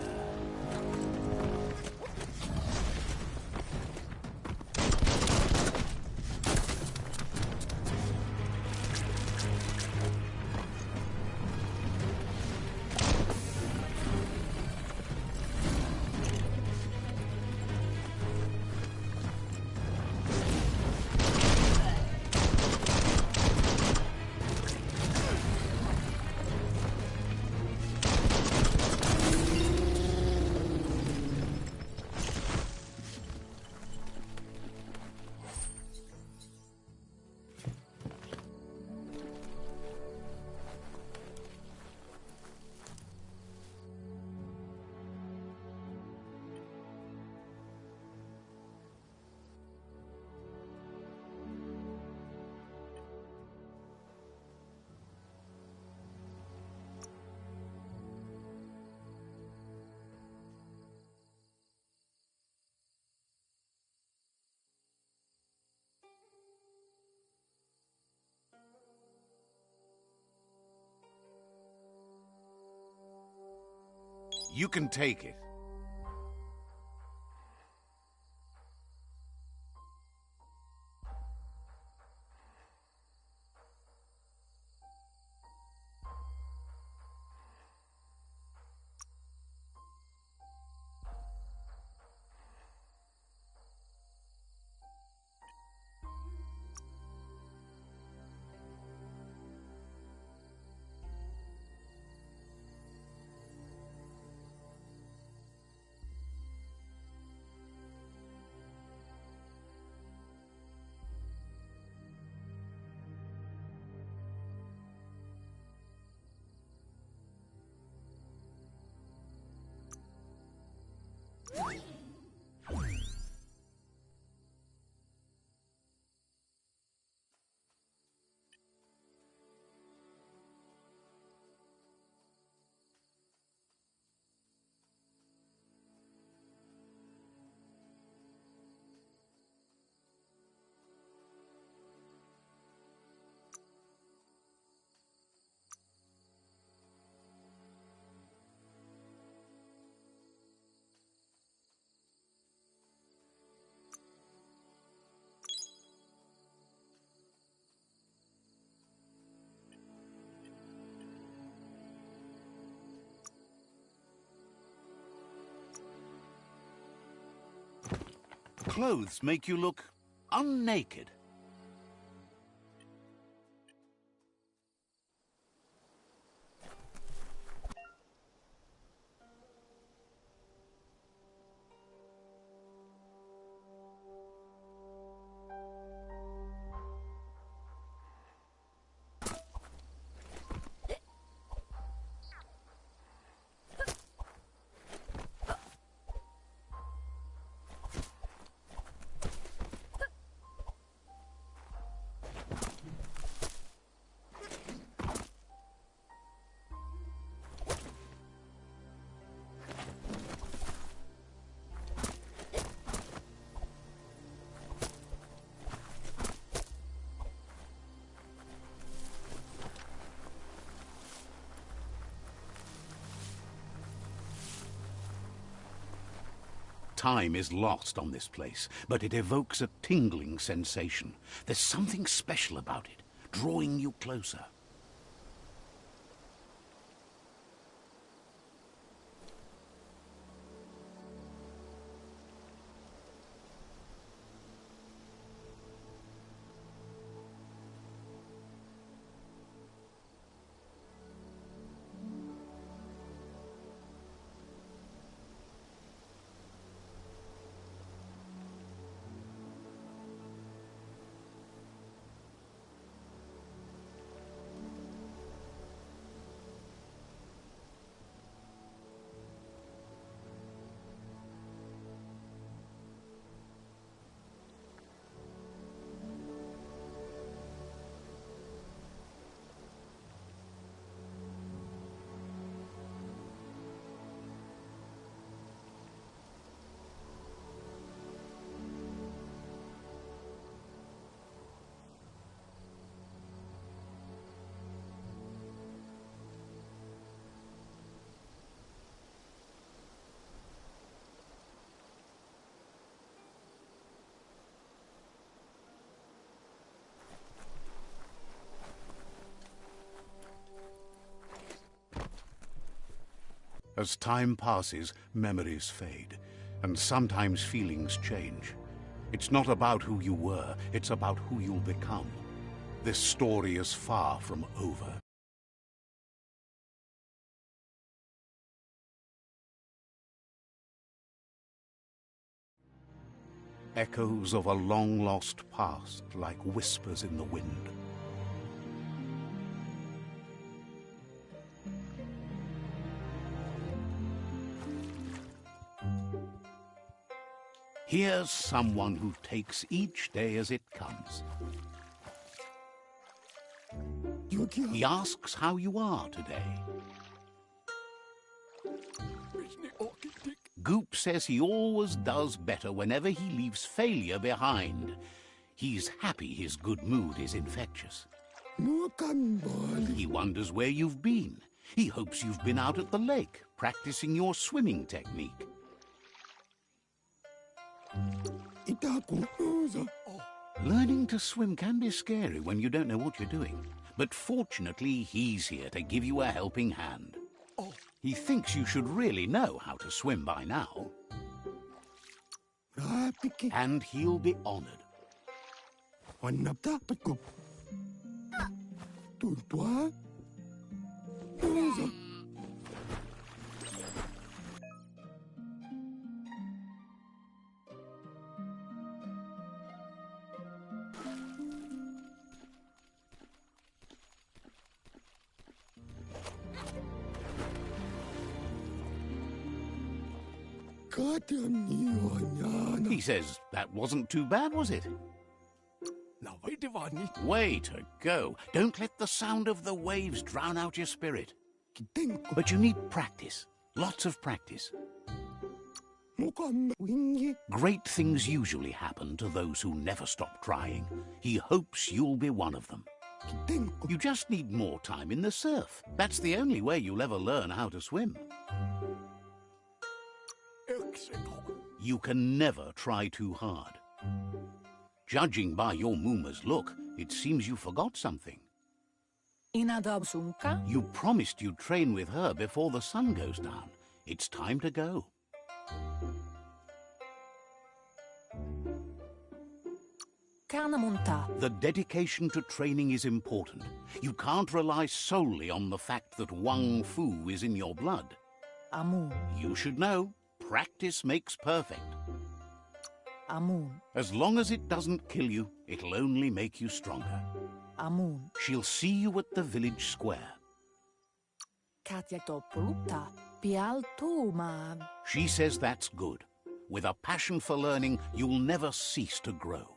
You can take it. Clothes make you look unnaked. Time is lost on this place, but it evokes a tingling sensation. There's something special about it, drawing you closer. As time passes, memories fade, and sometimes feelings change. It's not about who you were, it's about who you'll become. This story is far from over. Echoes of a long-lost past, like whispers in the wind. Here's someone who takes each day as it comes. He asks how you are today. Goop says he always does better whenever he leaves failure behind. He's happy his good mood is infectious. He wonders where you've been. He hopes you've been out at the lake, practicing your swimming technique. Learning to swim can be scary when you don't know what you're doing. But fortunately, he's here to give you a helping hand. He thinks you should really know how to swim by now. And he'll be honored. He says that wasn't too bad, was it? Way to go. Don't let the sound of the waves drown out your spirit. But you need practice. Lots of practice. Great things usually happen to those who never stop trying. He hopes you'll be one of them. You just need more time in the surf. That's the only way you'll ever learn how to swim. You can never try too hard. Judging by your Mooma's look, it seems you forgot something. You promised you'd train with her before the sun goes down. It's time to go. The dedication to training is important. You can't rely solely on the fact that Wang Fu is in your blood. You should know, practice makes perfect. As long as it doesn't kill you, it'll only make you stronger. She'll see you at the village square. She says that's good. With a passion for learning, you'll never cease to grow.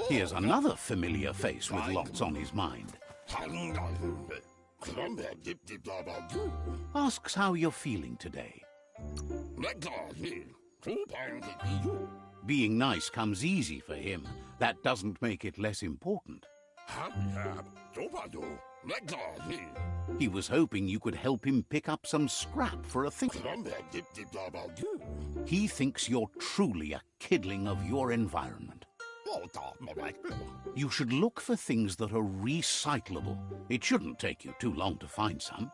Here's another familiar face with lots on his mind. Asks how you're feeling today. Being nice comes easy for him. That doesn't make it less important. He was hoping you could help him pick up some scrap for a thing. He thinks you're truly a kidling of your environment. You should look for things that are recyclable. It shouldn't take you too long to find some.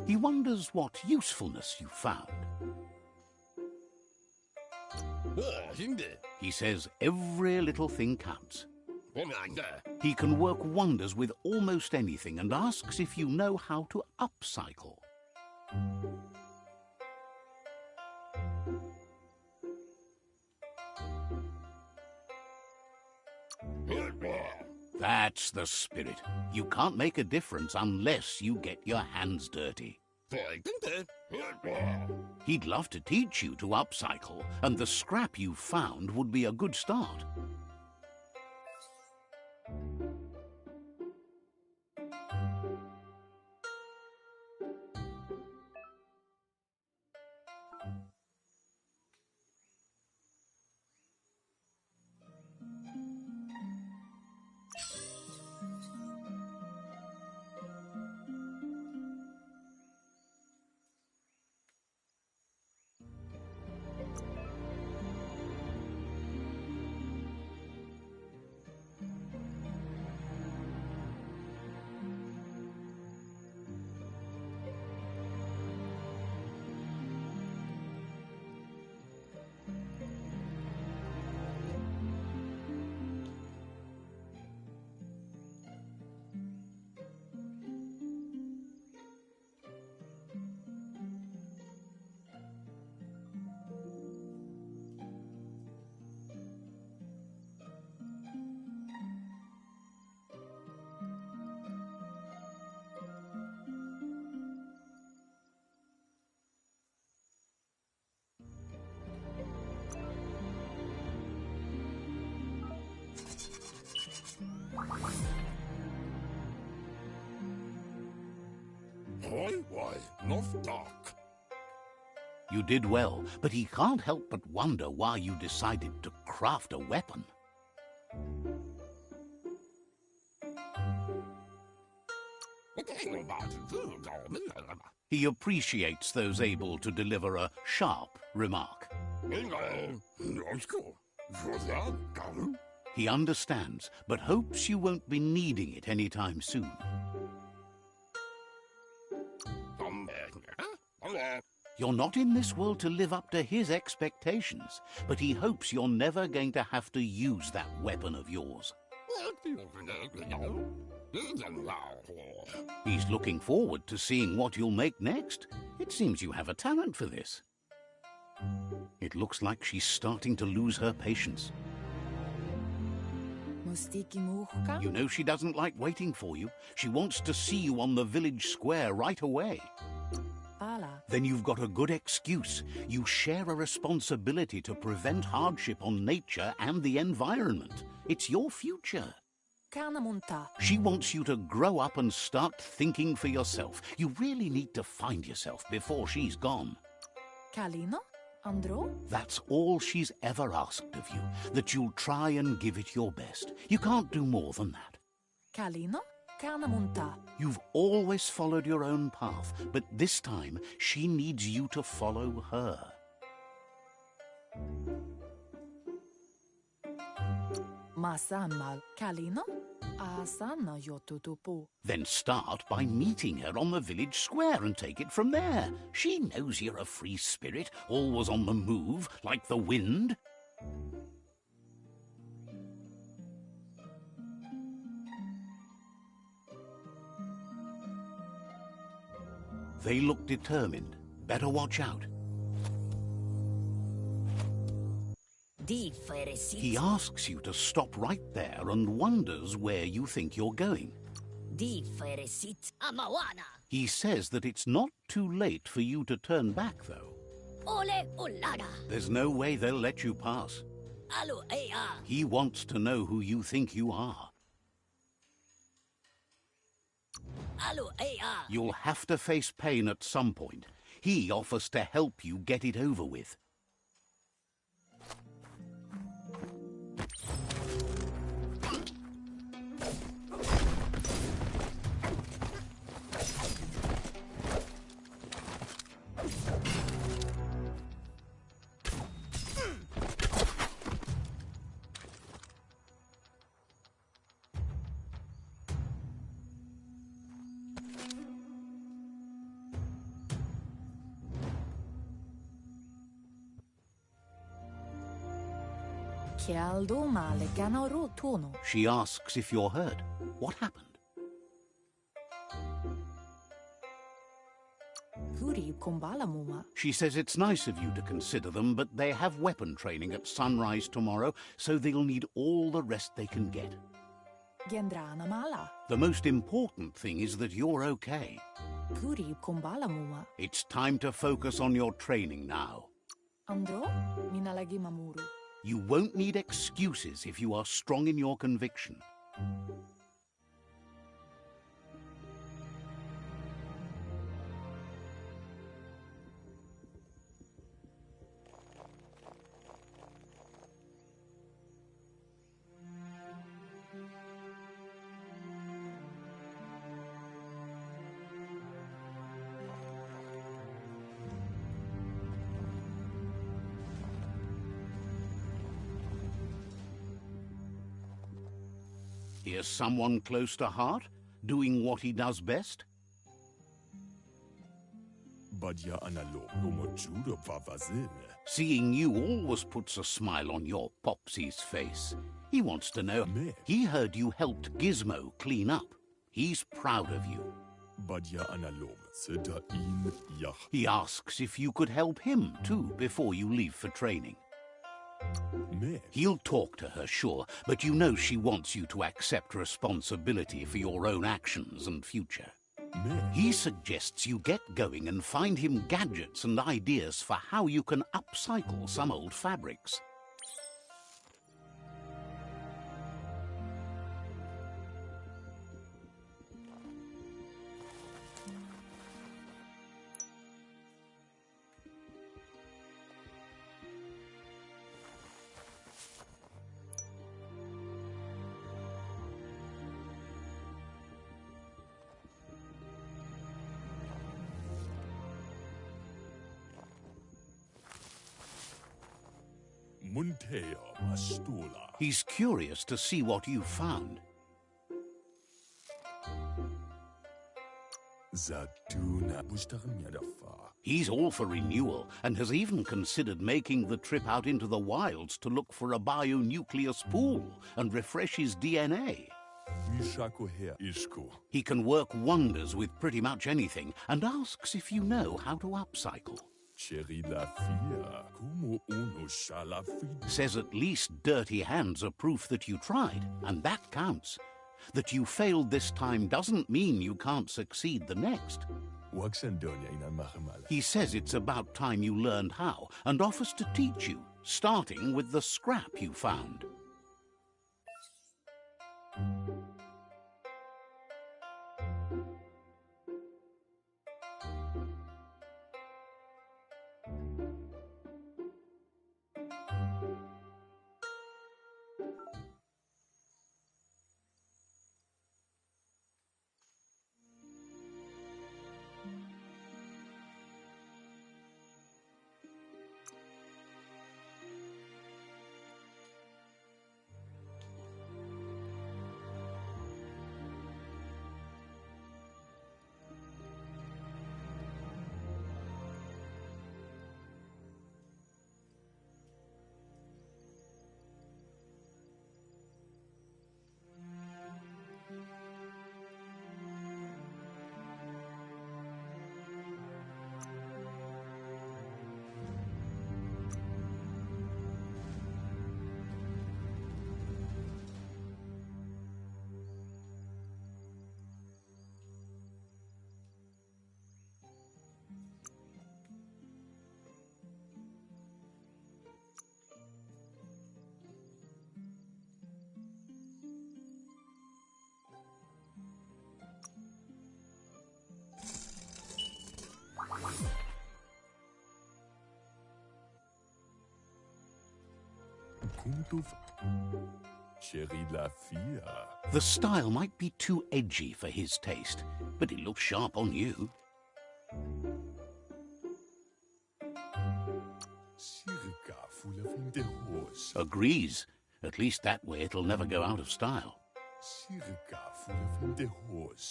He wonders what usefulness you found. He says every little thing counts. He can work wonders with almost anything and asks if you know how to upcycle. That's the spirit. You can't make a difference unless you get your hands dirty. He'd love to teach you to upcycle, and the scrap you found would be a good start. You did well, but he can't help but wonder why you decided to craft a weapon. He appreciates those able to deliver a sharp remark. He understands, but hopes you won't be needing it anytime soon. You're not in this world to live up to his expectations, but he hopes you're never going to have to use that weapon of yours. He's looking forward to seeing what you'll make next. It seems you have a talent for this. It looks like she's starting to lose her patience. You know she doesn't like waiting for you. She wants to see you on the village square right away. Then you've got a good excuse. You share a responsibility to prevent hardship on nature and the environment. It's your future. She wants you to grow up and start thinking for yourself. You really need to find yourself before she's gone. That's all she's ever asked of you, that you'll try and give it your best. You can't do more than that. You've always followed your own path, but this time she needs you to follow her. Then start by meeting her on the village square and take it from there. She knows you're a free spirit, always on the move, like the wind. They look determined. Better watch out. He asks you to stop right there and wonders where you think you're going. He says that it's not too late for you to turn back, though. There's no way they'll let you pass. He wants to know who you think you are. You'll have to face pain at some point. He offers to help you get it over with. She asks if you're hurt. What happened? She says it's nice of you to consider them, but they have weapon training at sunrise tomorrow, so they'll need all the rest they can get. The most important thing is that you're okay. Kuri kumbala muma. It's time to focus on your training now. Andro, minalagi mamuru. You won't need excuses if you are strong in your conviction. Here's someone close to heart, doing what he does best. Badja analog judo vavazin. Seeing you always puts a smile on your Popsy's face. He wants to know. He heard you helped Gizmo clean up. He's proud of you. Badja analog seda in yach. He asks if you could help him too before you leave for training. He'll talk to her, sure, but you know she wants you to accept responsibility for your own actions and future. He suggests you get going and find him gadgets and ideas for how you can upcycle some old fabrics. He's curious to see what you've found. He's all for renewal and has even considered making the trip out into the wilds to look for a bionucleus pool and refresh his DNA. He can work wonders with pretty much anything and asks if you know how to upcycle. Says at least dirty hands are proof that you tried, and that counts. That you failed this time doesn't mean you can't succeed the next. He says it's about time you learned how, and offers to teach you, starting with the scrap you found. The style might be too edgy for his taste, but it looks sharp on you. Agrees. At least that way it'll never go out of style.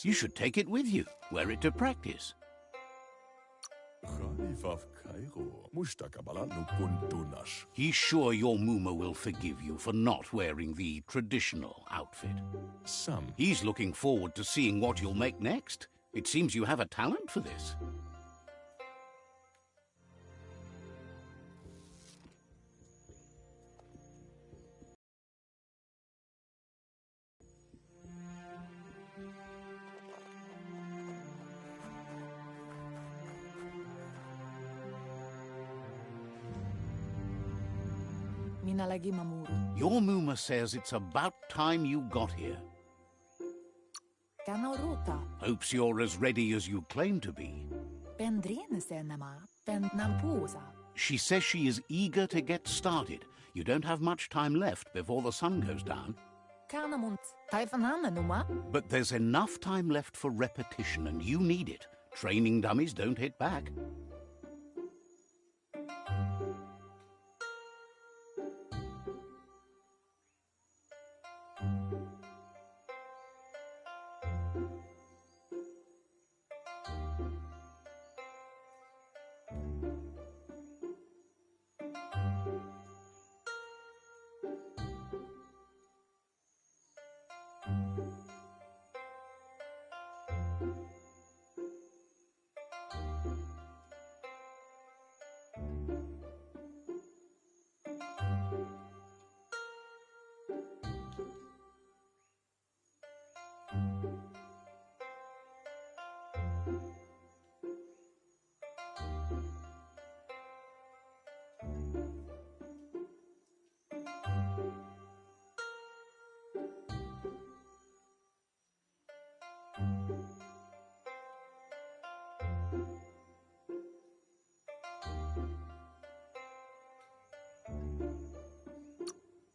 You should take it with you, wear it to practice. He's sure your Muma will forgive you for not wearing the traditional outfit. He's looking forward to seeing what you'll make next. It seems you have a talent for this. Minä lagi mamuru. Your Muma says it's about time you got here. Kana ruta. Hopes you're as ready as you claim to be. Pen drienesenema. Pen nampusa. She says she is eager to get started. You don't have much time left before the sun goes down. Kana munt. Taifanana numa. But there's enough time left for repetition, and you need it. Training dummies don't hit back.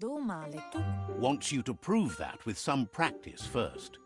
Domale tuk. Wants you to prove that with some practice first.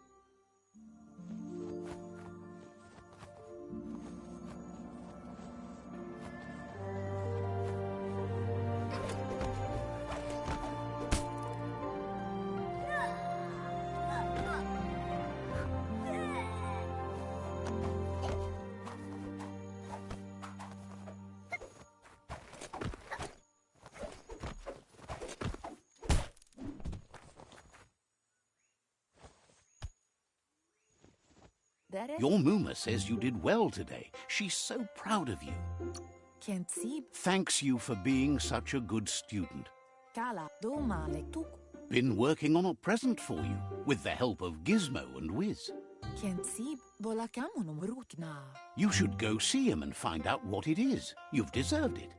Dere. Your Muma says you did well today. She's so proud of you. Kent sib. Thanks you for being such a good student. Kala. Domale tuk. Been working on a present for you, with the help of Gizmo and Wiz. Kent sib. Vola kamunum rutna. You should go see him and find out what it is. You've deserved it.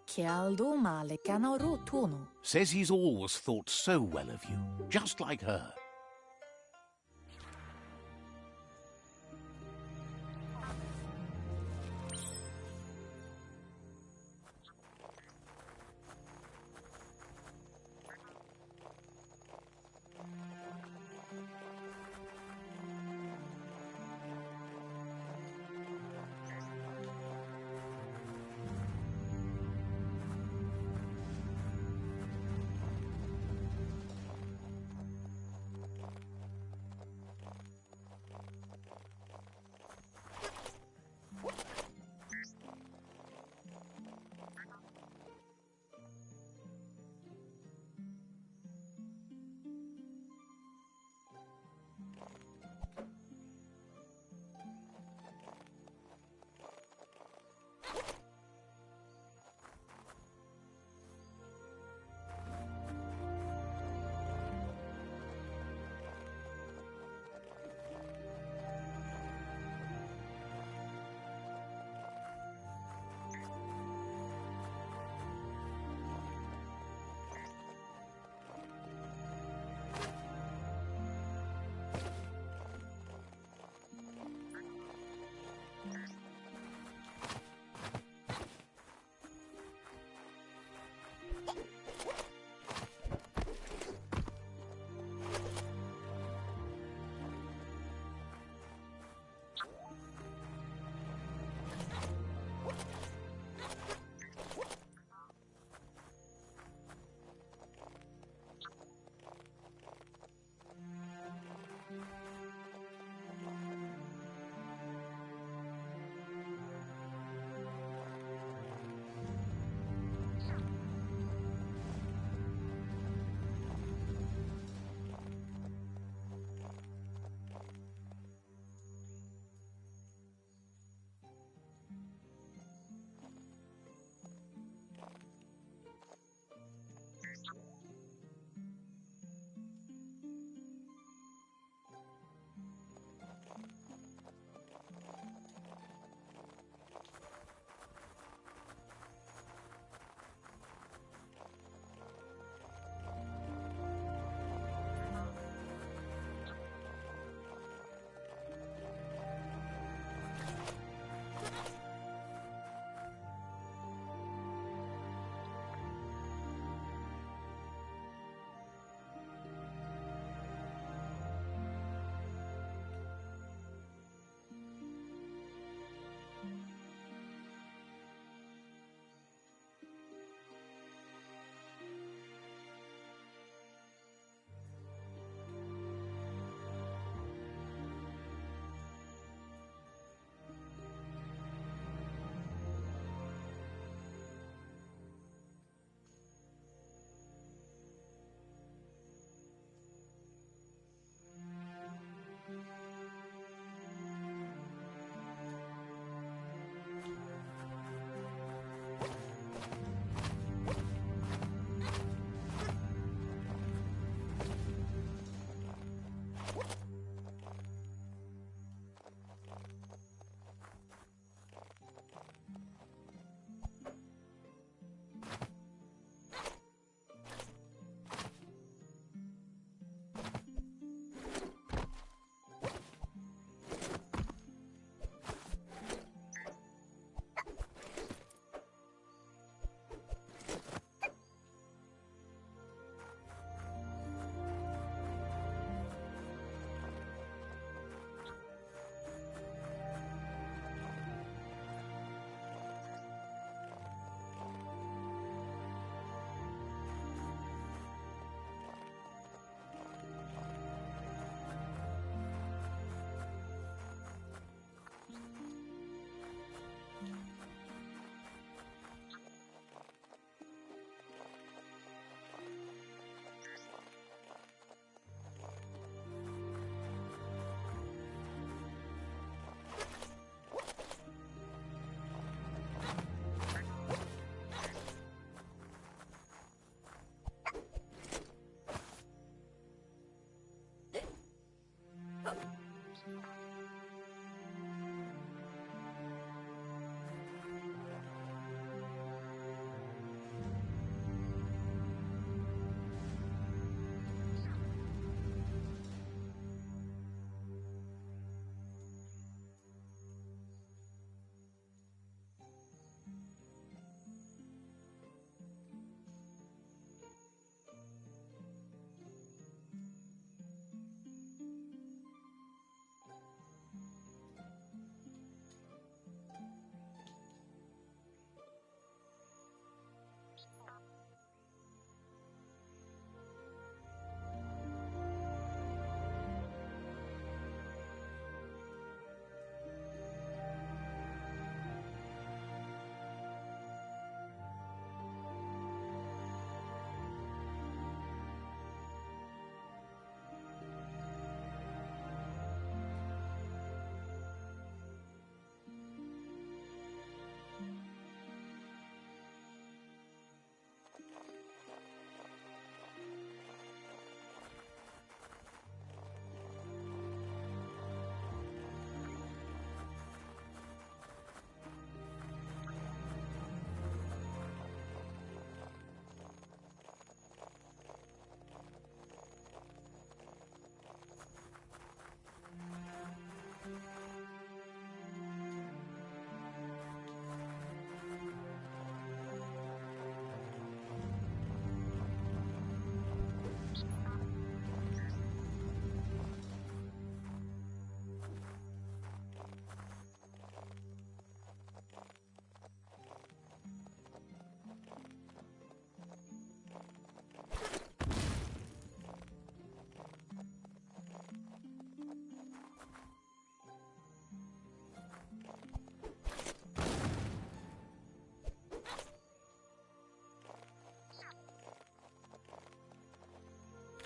Kial domale kana rotono. Says he's always thought so well of you, just like her.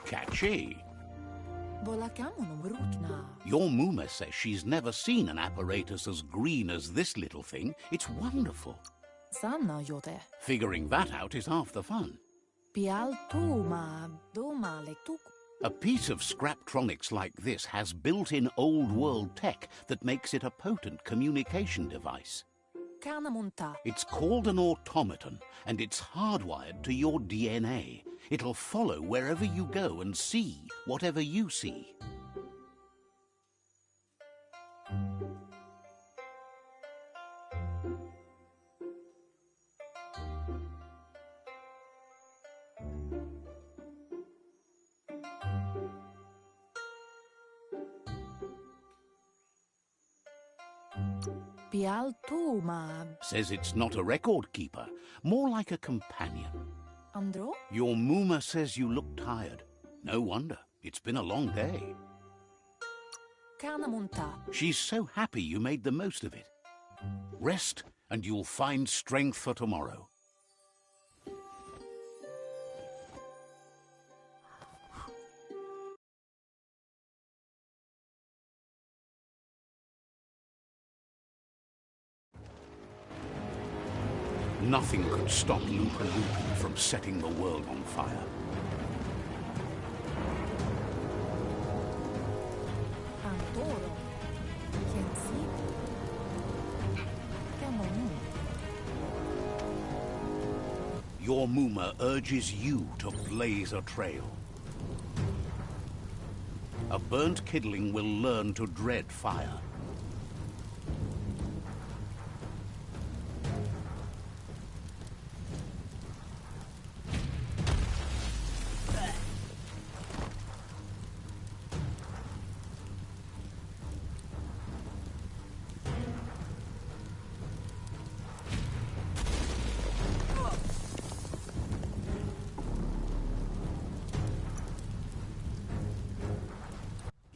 Catchy. Volakamunum rutna. Your Mooma says she's never seen an apparatus as green as this little thing. It's wonderful. Sanna jote. Figuring that out is half the fun. Pial tuma domale tuk. A piece of Scraptronics like this has built-in old-world tech that makes it a potent communication device. Kanamunta. It's called an automaton, and it's hardwired to your DNA. It'll follow wherever you go and see whatever you see. Pial tuma. Says it's not a record keeper, more like a companion. Andro? Your Mooma says you look tired. No wonder. It's been a long day. Kanamunta. She's so happy you made the most of it. Rest, and you'll find strength for tomorrow. Nothing could stop Lupa Lupa from setting the world on fire. Antoro. Kensi. Kamonu. Your Mooma urges you to blaze a trail. A burnt kidling will learn to dread fire.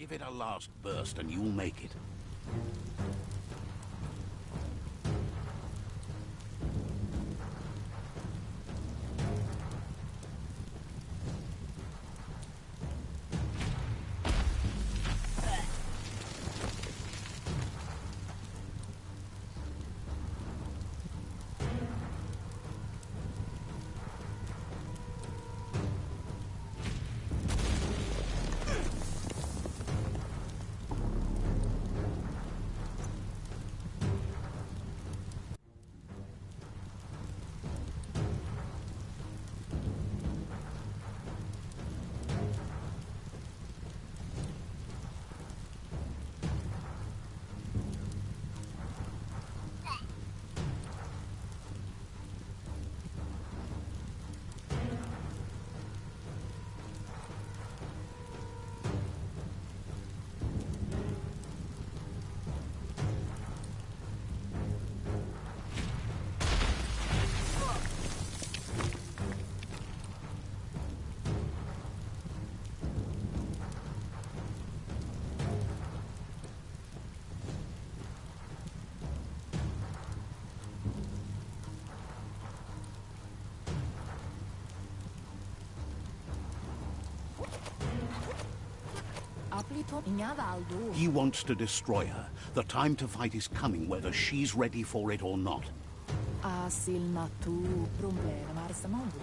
Give it a last burst and you'll make it. Aplito Ingavaldo. He wants to destroy her. The time to fight is coming, whether she's ready for it or not. Asil natu problema marsamandu.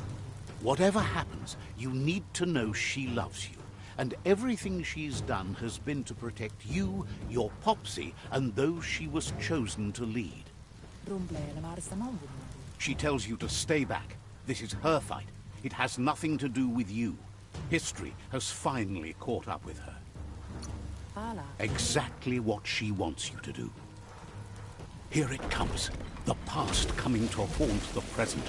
Whatever happens, you need to know she loves you. And everything she's done has been to protect you, your Popsy, and those she was chosen to lead. Problema marsamandu. She tells you to stay back. This is her fight. It has nothing to do with you. History has finally caught up with her. Ala. Exactly what she wants you to do. Here it comes. The past coming to haunt the present.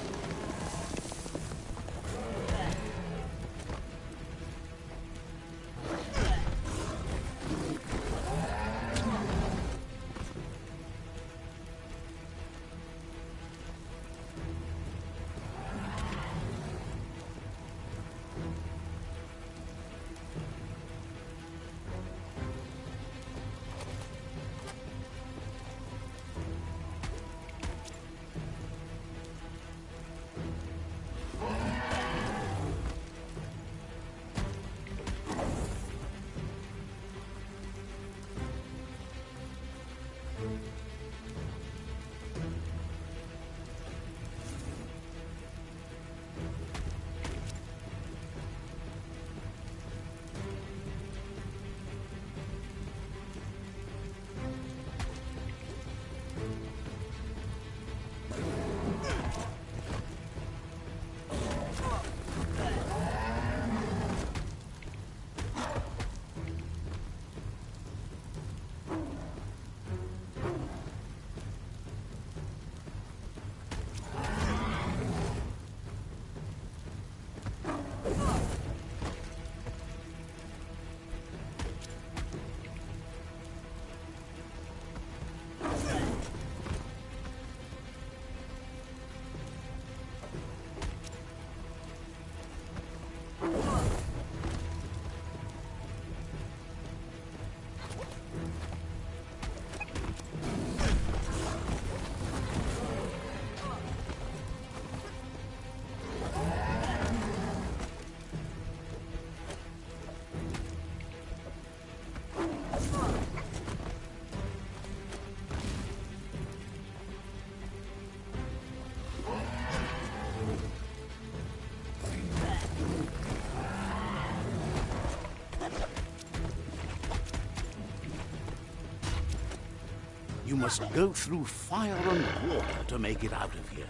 You must go through fire and water to make it out of here.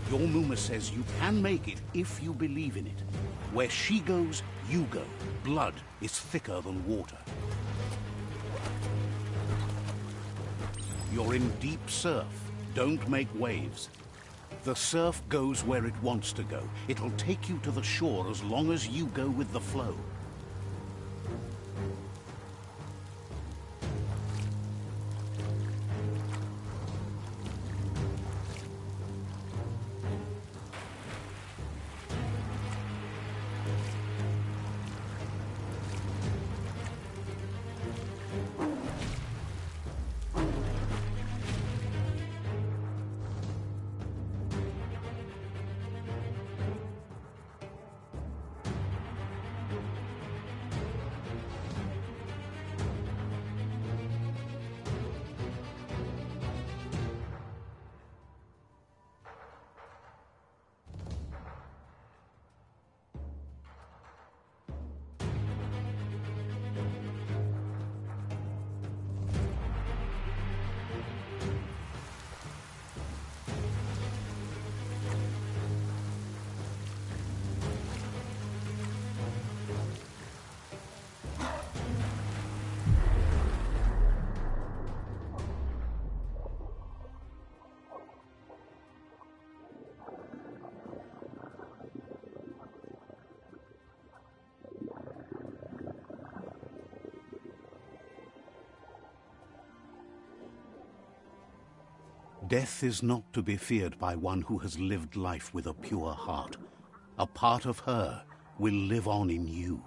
Your Muma says you can make it if you believe in it. Where she goes, you go. Blood is thicker than water. You're in deep surf. Don't make waves. The surf goes where it wants to go. It'll take you to the shore as long as you go with the flow. Death is not to be feared by one who has lived life with a pure heart. A part of her will live on in you.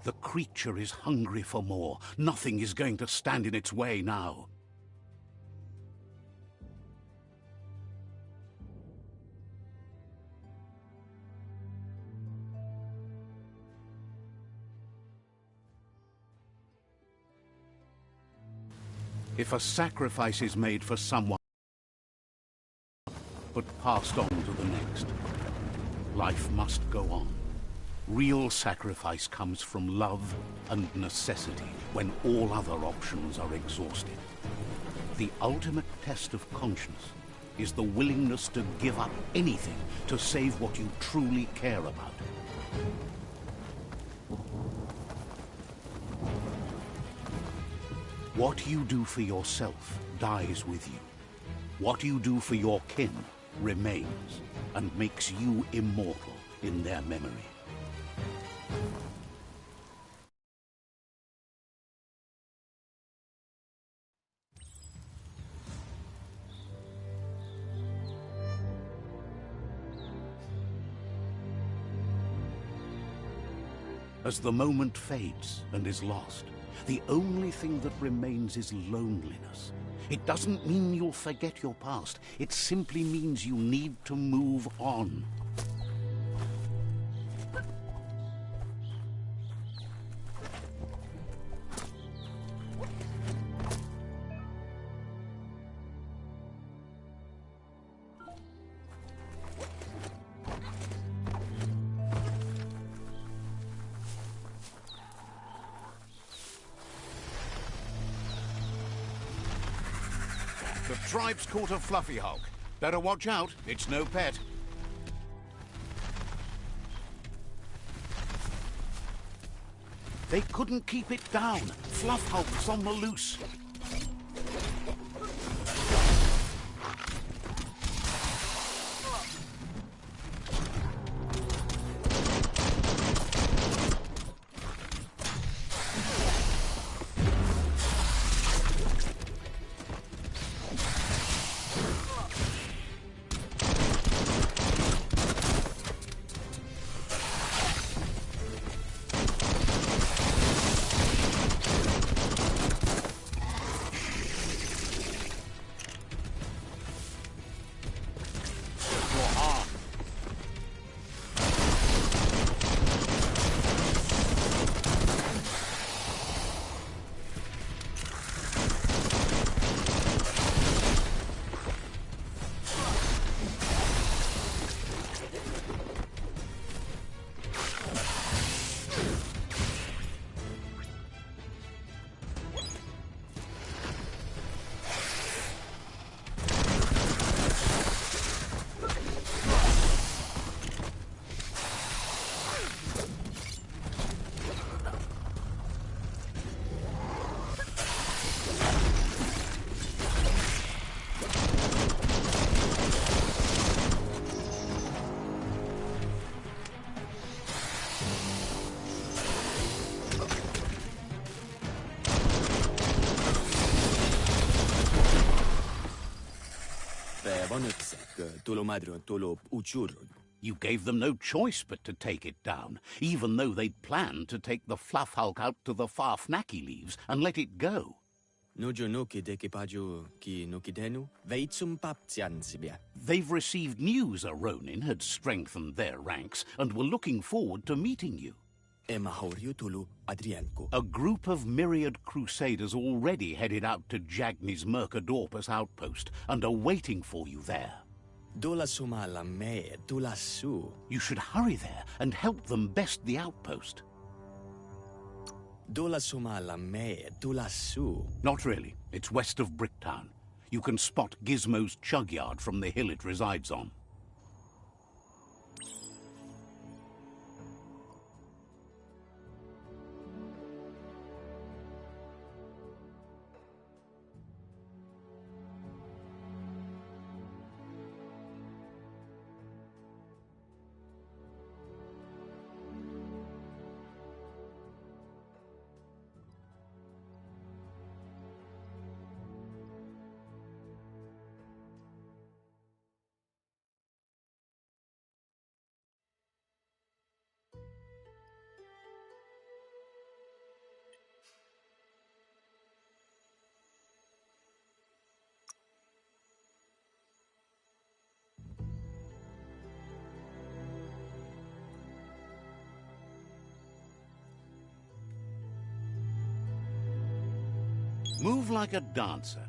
The creature is hungry for more. Nothing is going to stand in its way now. If a sacrifice is made for someone, but passed on to the next, life must go on. Real sacrifice comes from love and necessity when all other options are exhausted. The ultimate test of conscience is the willingness to give up anything to save what you truly care about. What you do for yourself dies with you. What you do for your kin remains and makes you immortal in their memory. As the moment fades and is lost, the only thing that remains is loneliness. It doesn't mean you'll forget your past. It simply means you need to move on. The tribe's caught a fluffy hulk. Better watch out, it's no pet. They couldn't keep it down. Fluff Hulk's on the loose. You gave them no choice but to take it down, even though they'd planned to take the Fluff Hulk out to the Farfnaki leaves and let it go. They've received news a Ronin had strengthened their ranks and were looking forward to meeting you. A group of myriad crusaders already headed out to Jagni's Mercadorpus outpost and are waiting for you there. You should hurry there and help them best the outpost. Not really. It's west of Bricktown. You can spot Gizmo's chug yard from the hill it resides on. Move like a dancer.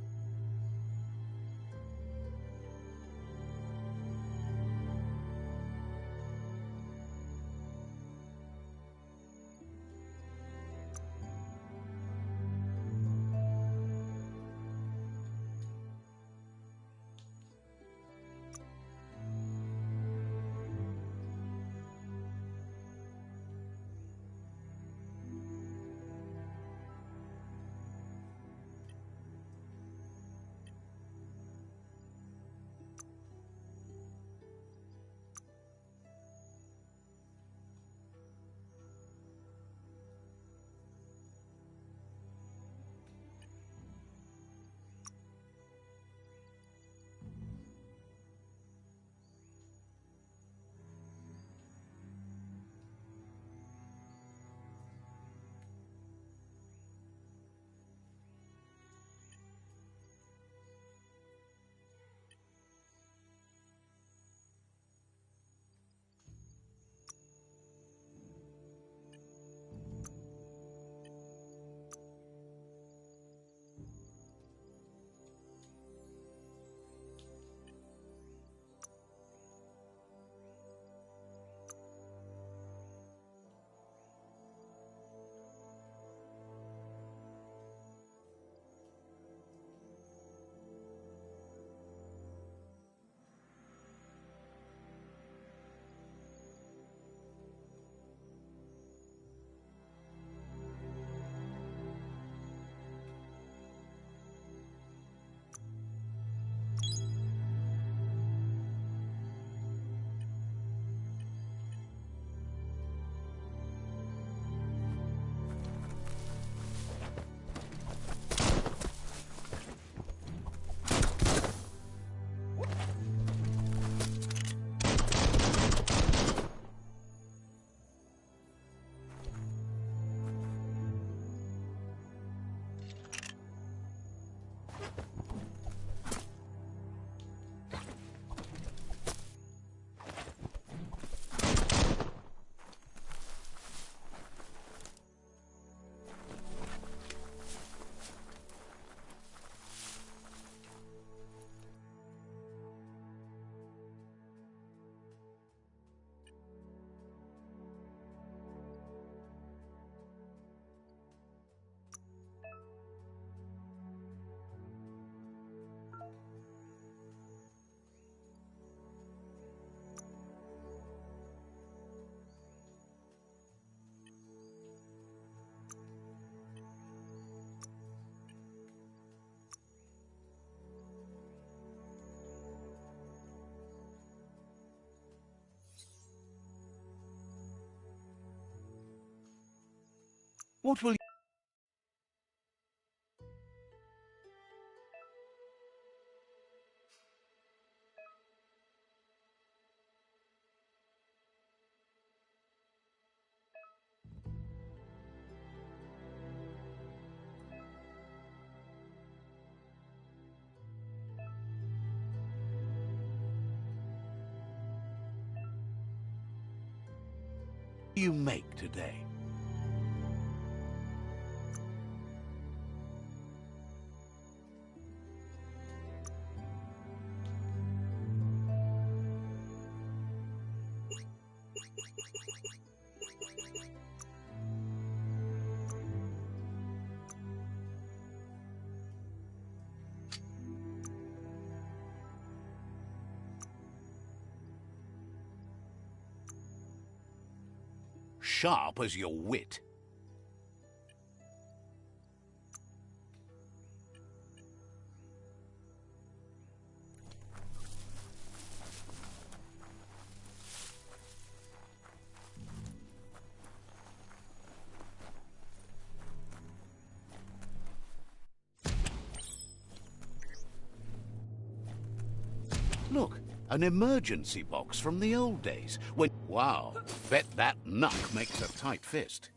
What will you make today? Sharp as your wit. Look, an emergency box from the old days. When wow, bet that knuck makes a tight fist.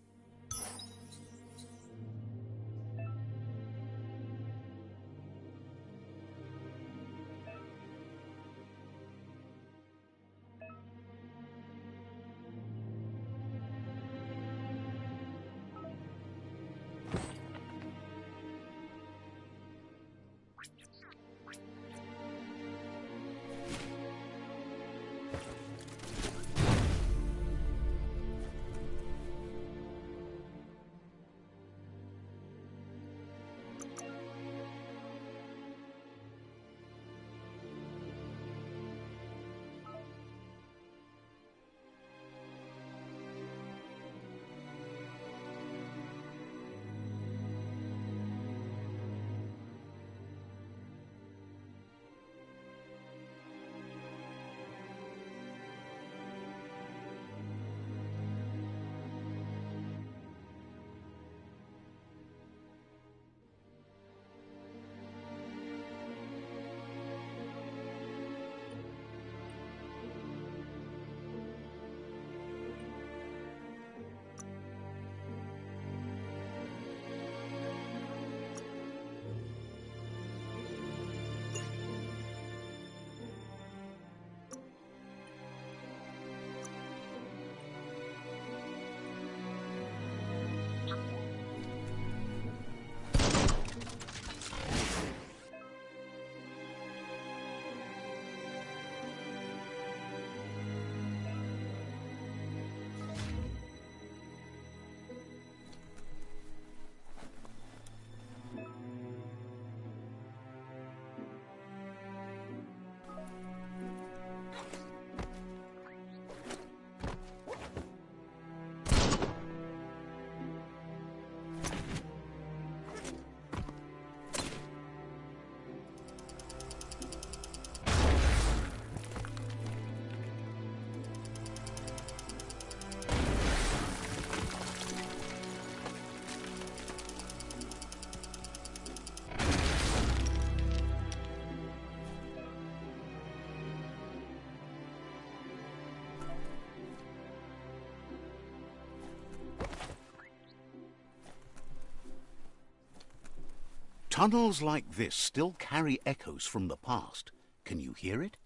Tunnels like this still carry echoes from the past. Can you hear it?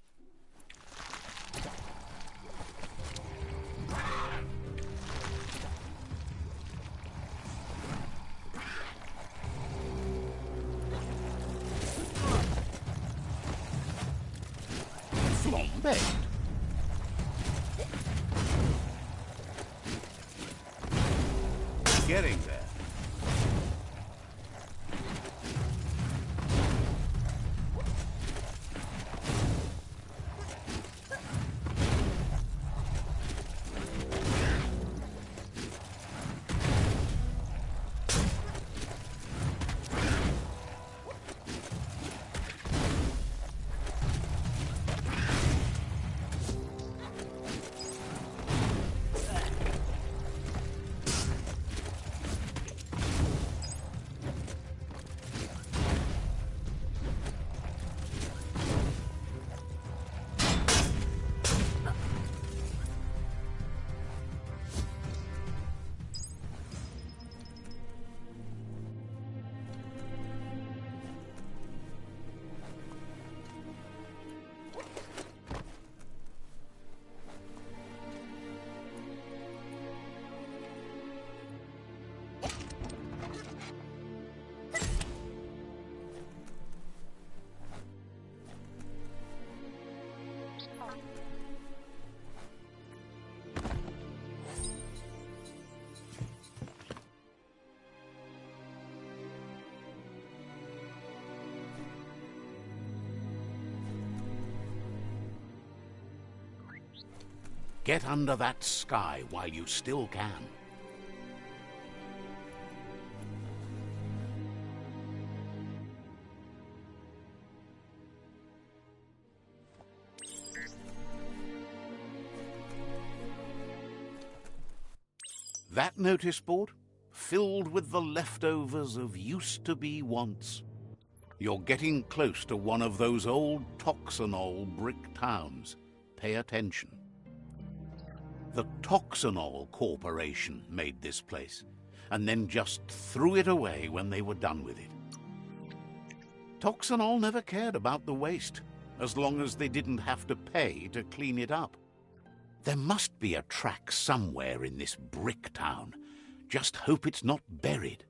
Flambé. Getting there. Get under that sky while you still can. That notice board? Filled with the leftovers of used-to-be wants. You're getting close to one of those old Toxanol brick towns. Pay attention. The Toxanol Corporation made this place, and then just threw it away when they were done with it. Toxanol never cared about the waste, as long as they didn't have to pay to clean it up. There must be a track somewhere in this brick town. Just hope it's not buried.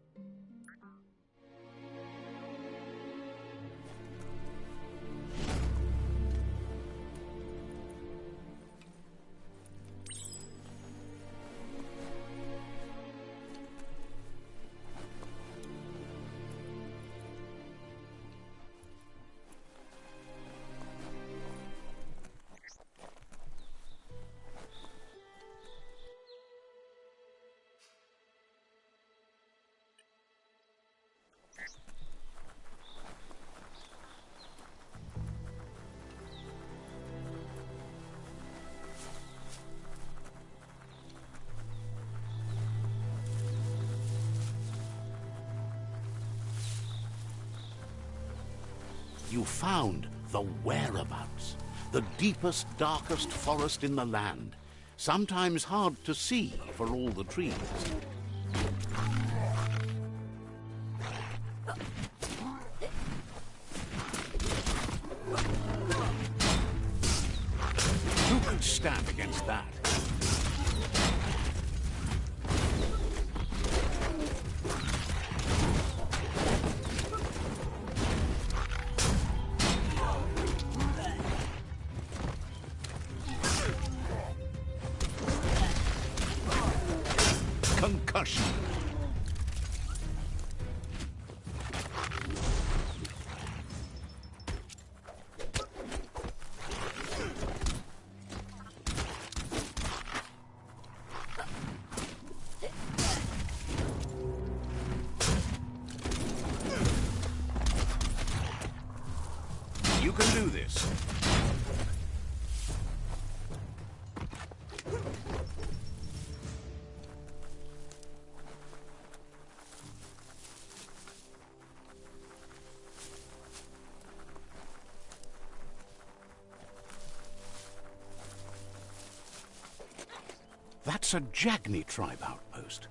You found the whereabouts, the deepest, darkest forest in the land, sometimes hard to see for all the trees. Who could stand against that? Concussion. You can do this. That's a Jagni tribe outpost.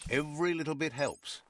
Every little bit helps.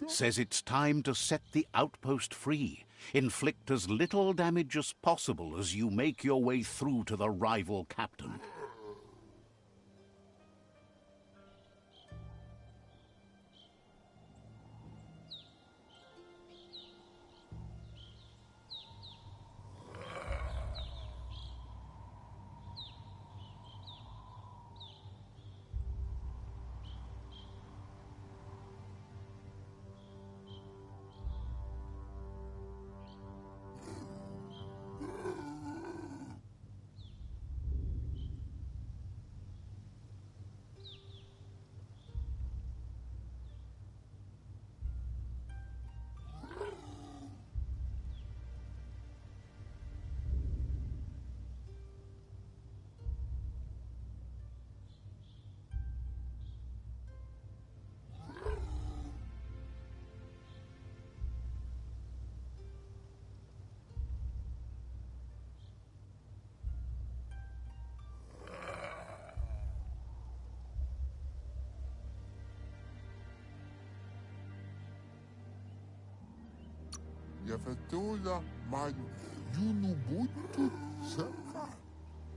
Says it's time to set the outpost free. Inflict as little damage as possible as you make your way through to the rival captain.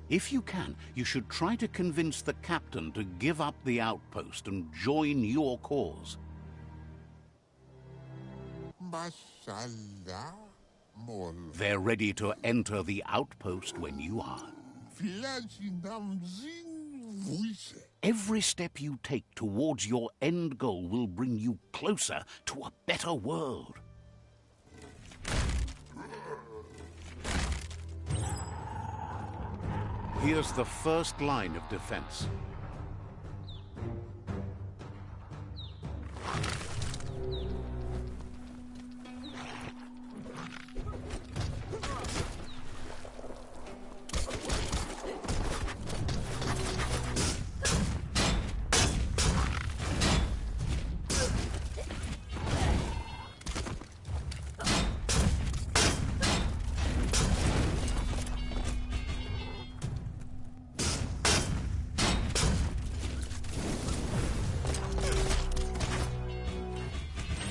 If you can, you should try to convince the captain to give up the outpost and join your cause. They're ready to enter the outpost when you are. Every step you take towards your end goal will bring you closer to a better world. Here's the first line of defense.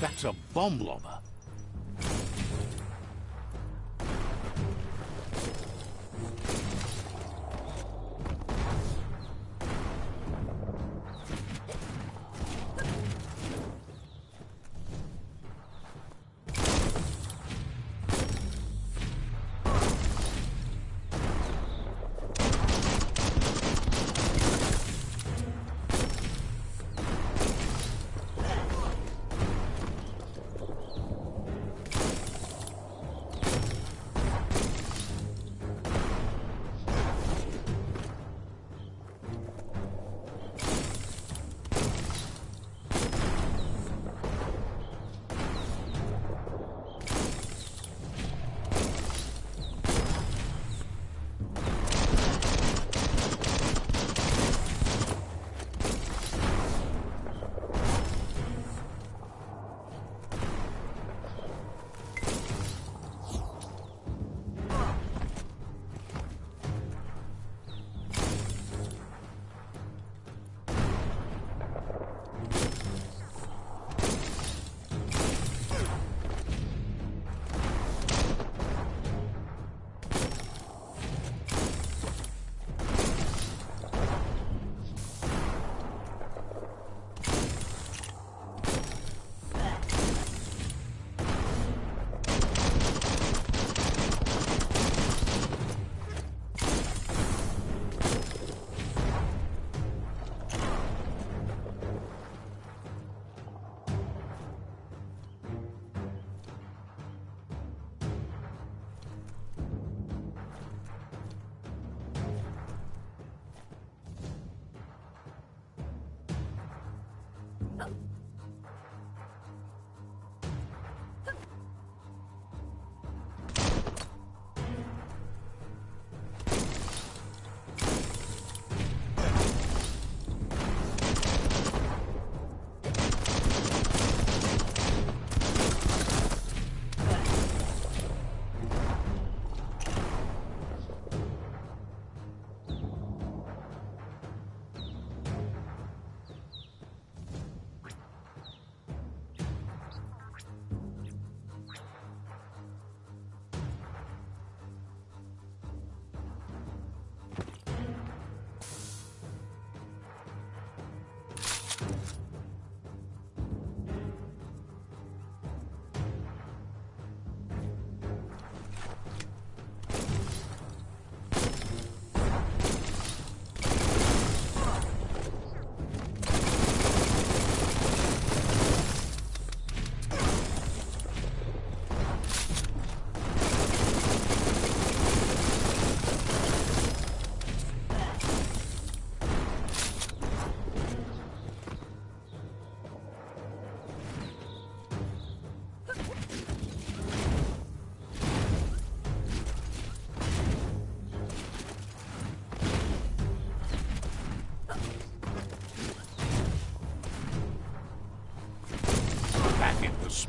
That's a bomb lobber.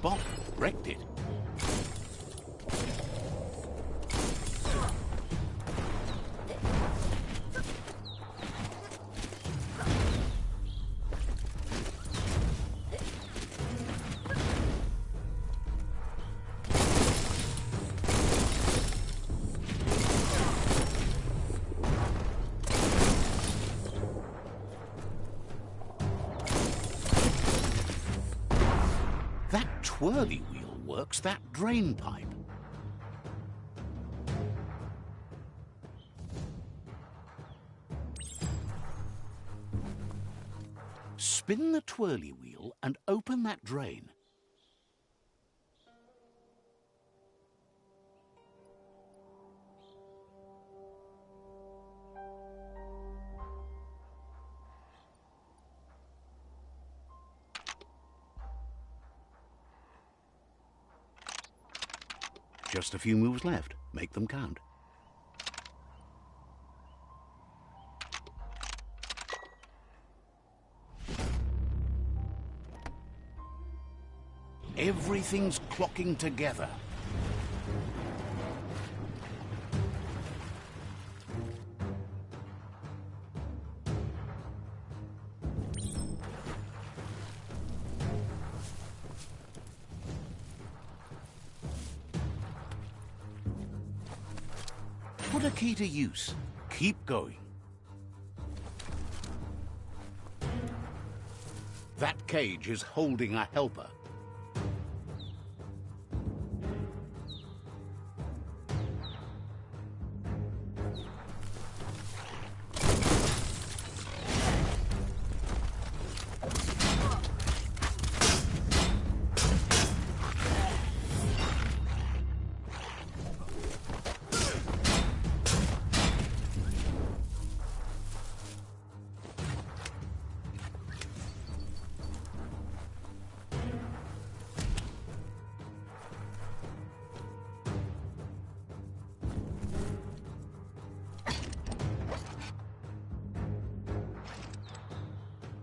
spot, wrecked it. Twirly wheel works that drain pipe. Spin the twirly wheel and open that drain. Just a few moves left. Make them count. Everything's clocking together. Put a key to use. Keep going. That cage is holding a helper.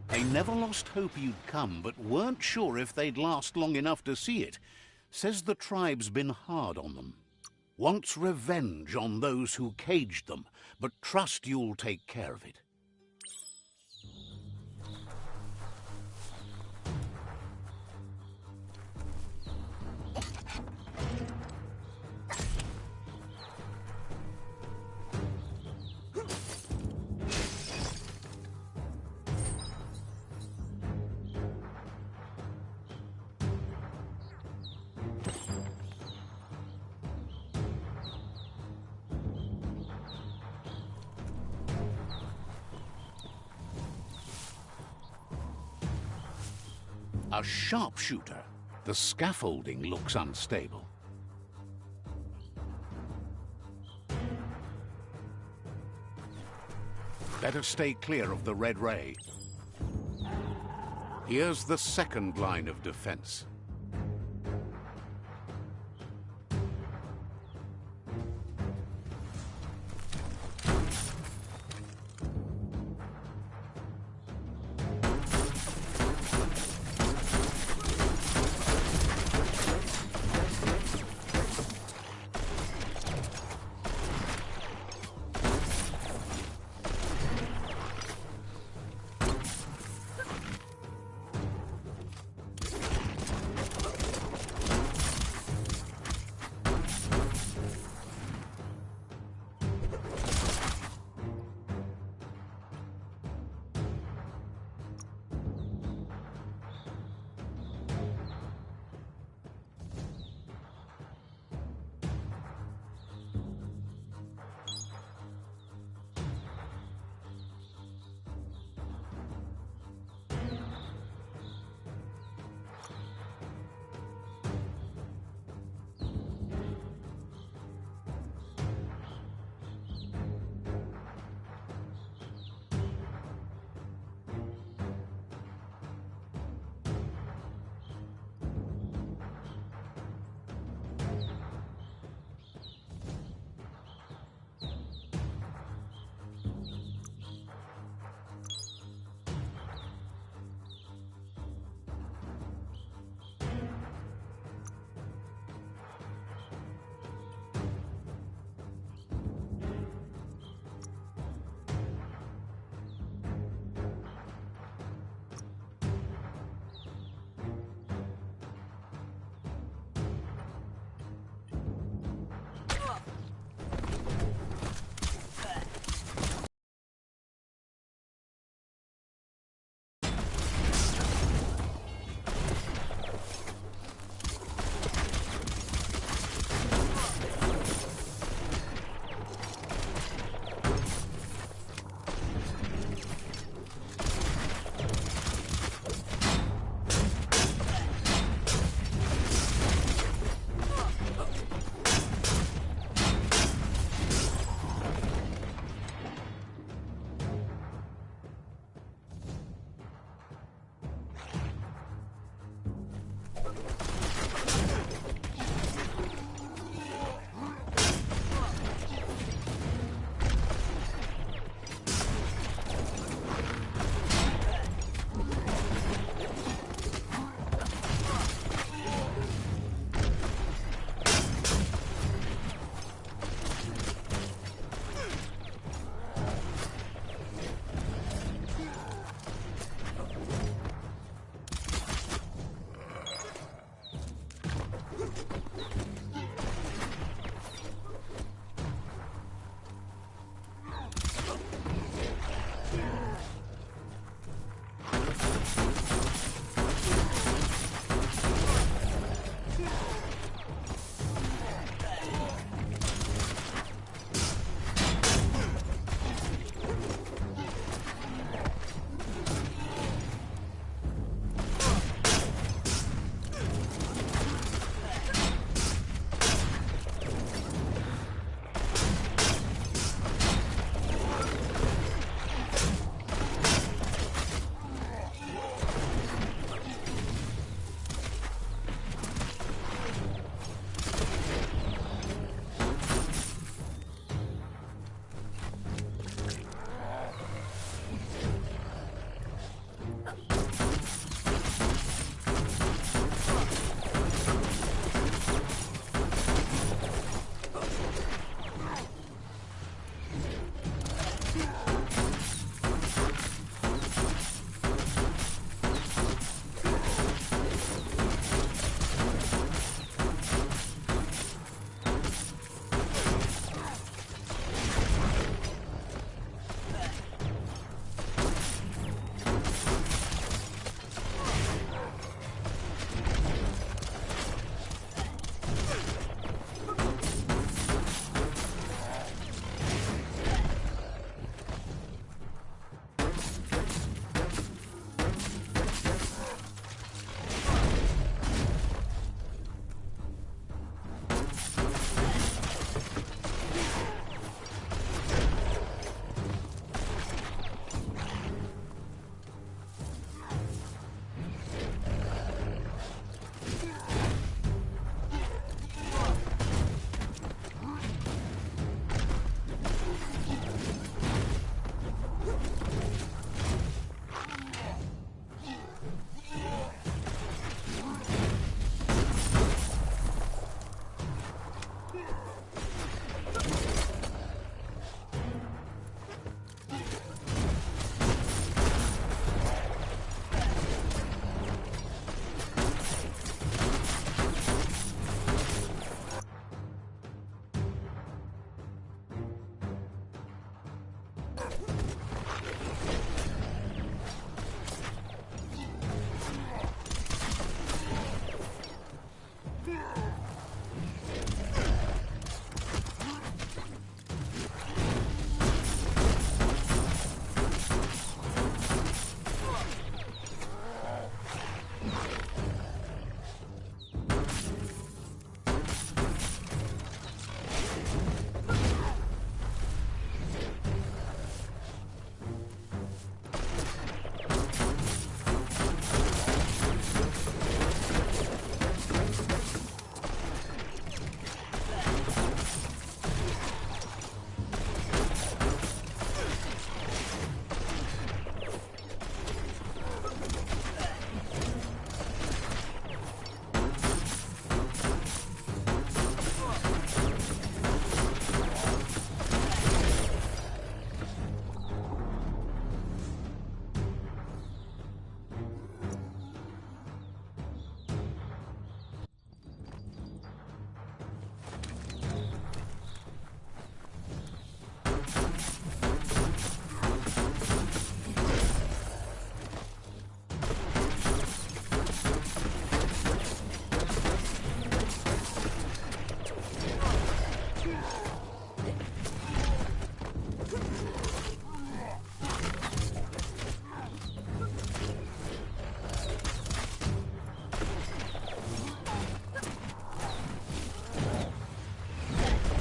They never lost hope you'd come, but weren't sure if they'd last long enough to see it. Says the tribe's been hard on them. Wants revenge on those who caged them, but trust you'll take care of it. A sharpshooter. The scaffolding looks unstable. Better stay clear of the red ray. Here's the second line of defense.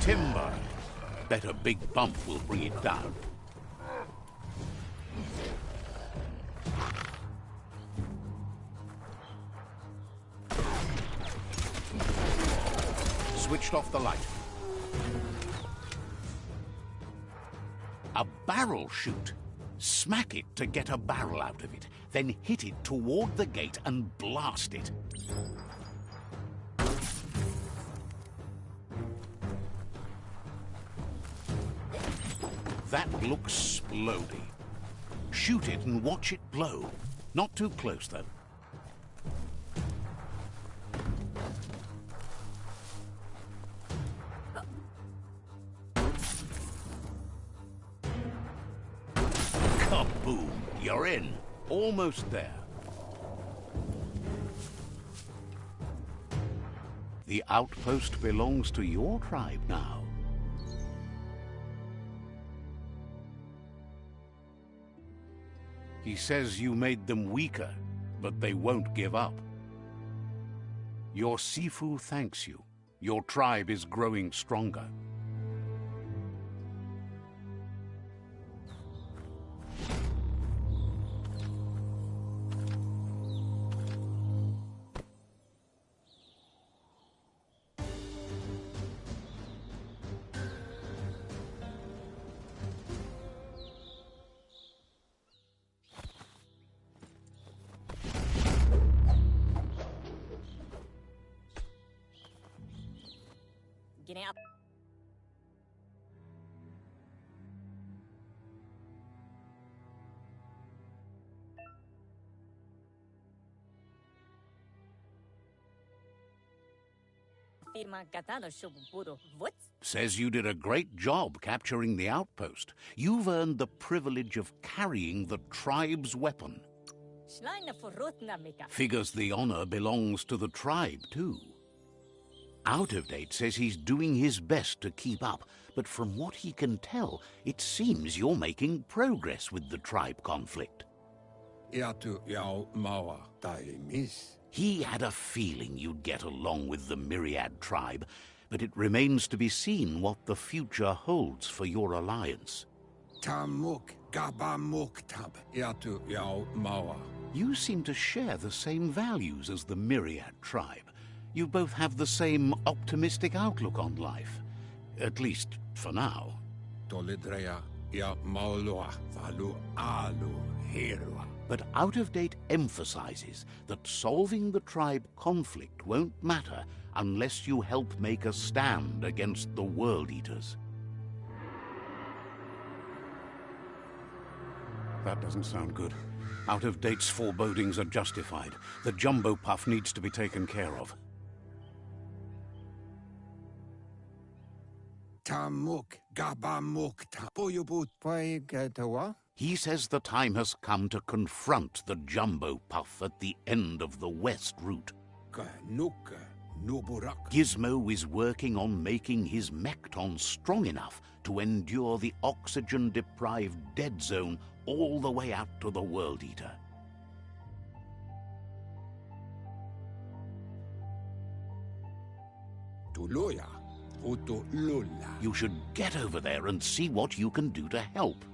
Timber. Bet a big bump will bring it down. Switched off the light. A barrel shoot. Smack it to get a barrel out of it, then hit it toward the gate and blast it. That looks splody. Shoot it and watch it blow. Not too close, though. Kaboom! You're in. Almost there. The outpost belongs to your tribe now. He says you made them weaker, but they won't give up. Your Sifu thanks you. Your tribe is growing stronger. Getting up. Firma Katana Shoburo. What? Says you did a great job capturing the outpost. You've earned the privilege of carrying the tribe's weapon. Figures the honor belongs to the tribe, too. Out of Date says he's doing his best to keep up, but from what he can tell, it seems you're making progress with the tribe conflict. He had a feeling you'd get along with the Myriad tribe, but it remains to be seen what the future holds for your alliance. You seem to share the same values as the Myriad tribe. You both have the same optimistic outlook on life. At least, for now. But Out of Date emphasizes that solving the tribe conflict won't matter unless you help make a stand against the World Eaters. That doesn't sound good. Out of Date's forebodings are justified. The jumbo puff needs to be taken care of. He says the time has come to confront the jumbo puff at the end of the west route. Gizmo is working on making his Mekton strong enough to endure the oxygen-deprived dead zone all the way out to the World Eater. You should get over there and see what you can do to help.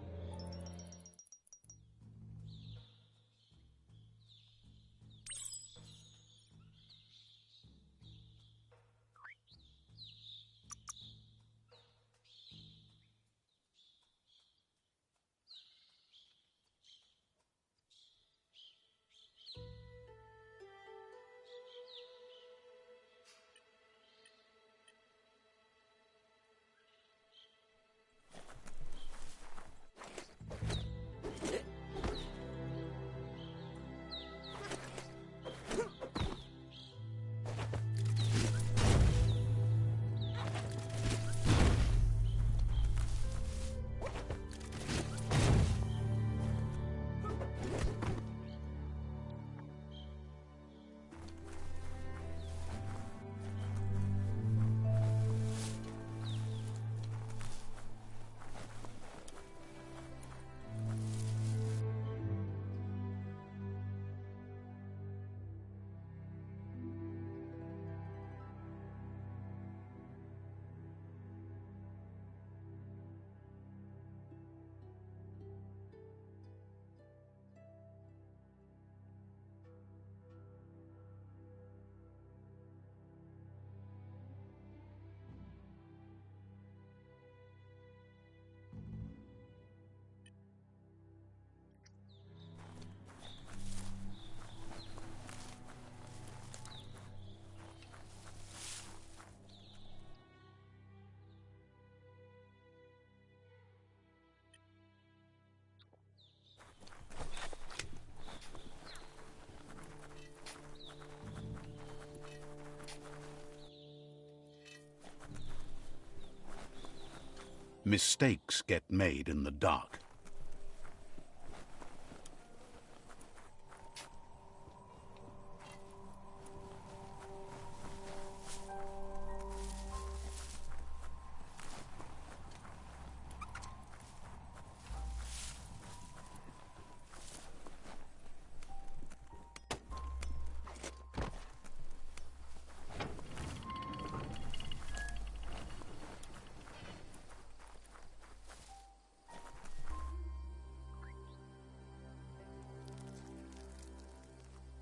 Mistakes get made in the dark.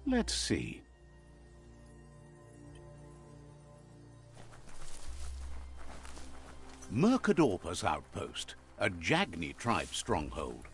Let's see. Mercadorpa's outpost, a Jagni tribe stronghold.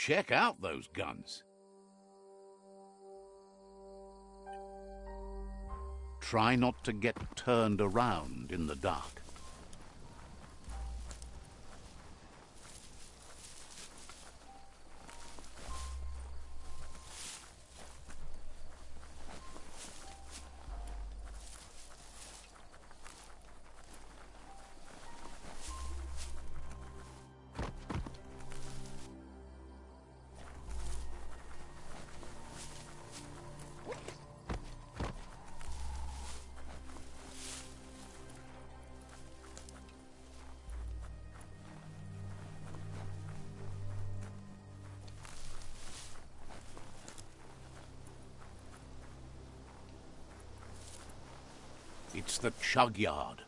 Check out those guns. Try not to get turned around in the dark. It's the chug yard.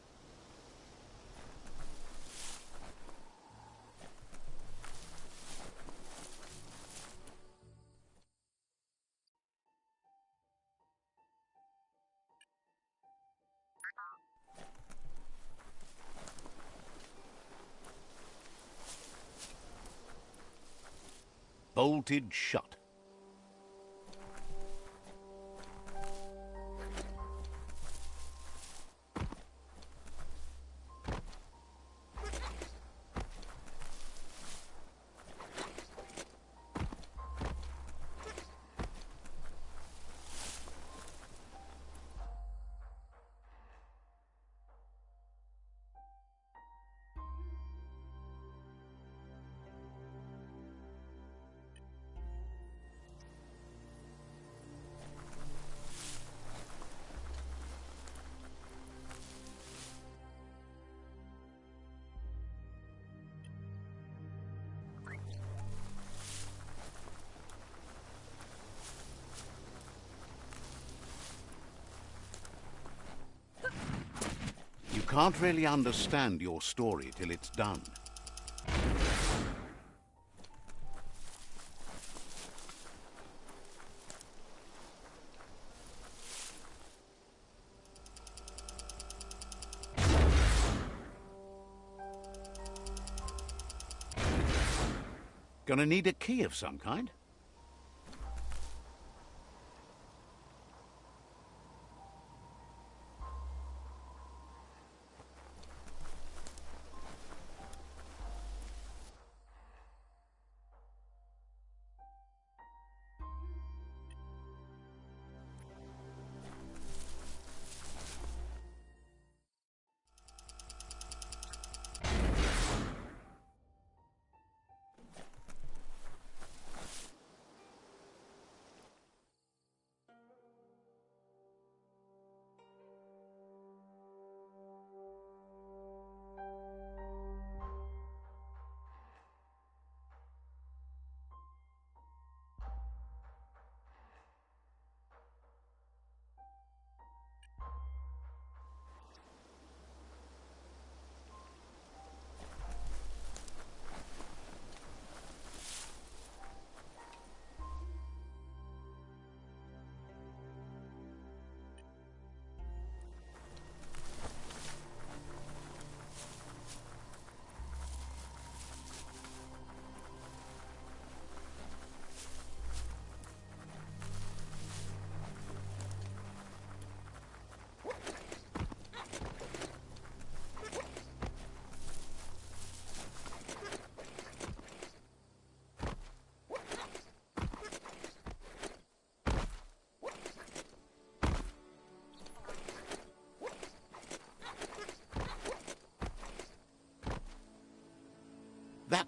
Bolted shut. You can't really understand your story till it's done. Gonna need a key of some kind.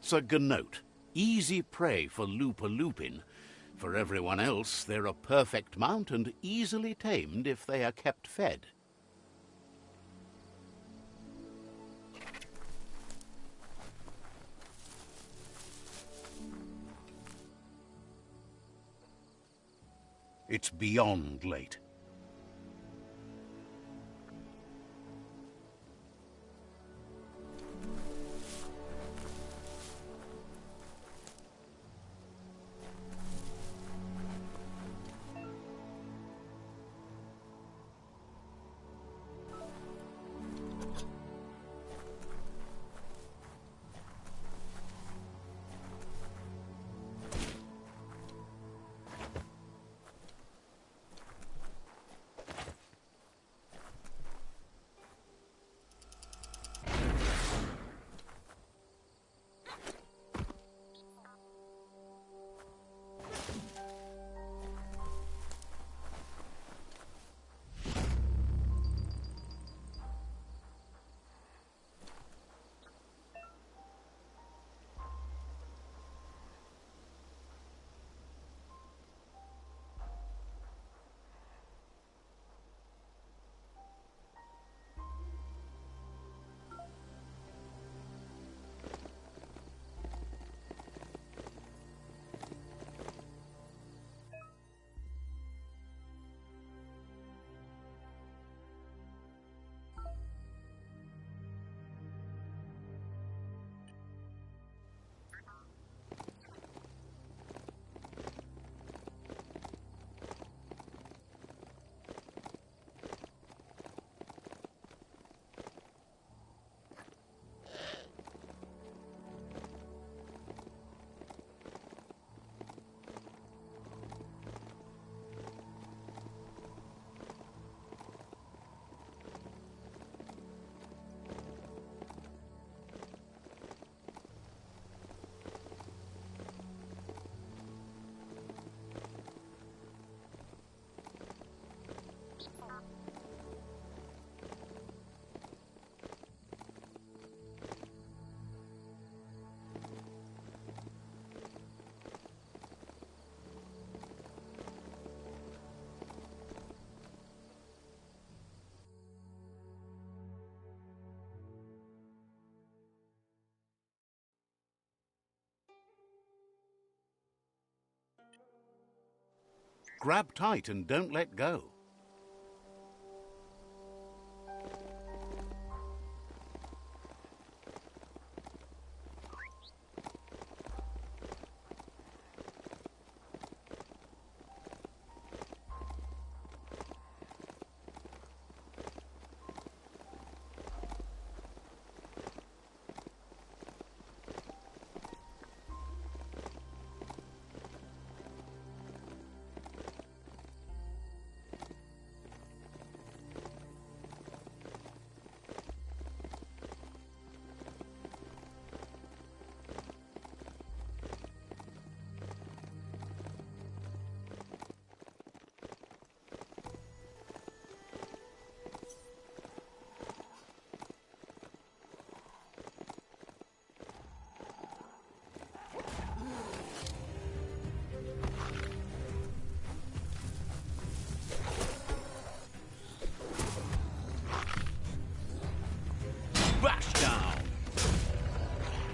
That's a gnote. Easy prey for Loopa-Loopin. For everyone else, they're a perfect mount and easily tamed if they are kept fed. It's beyond late. Grab tight and don't let go.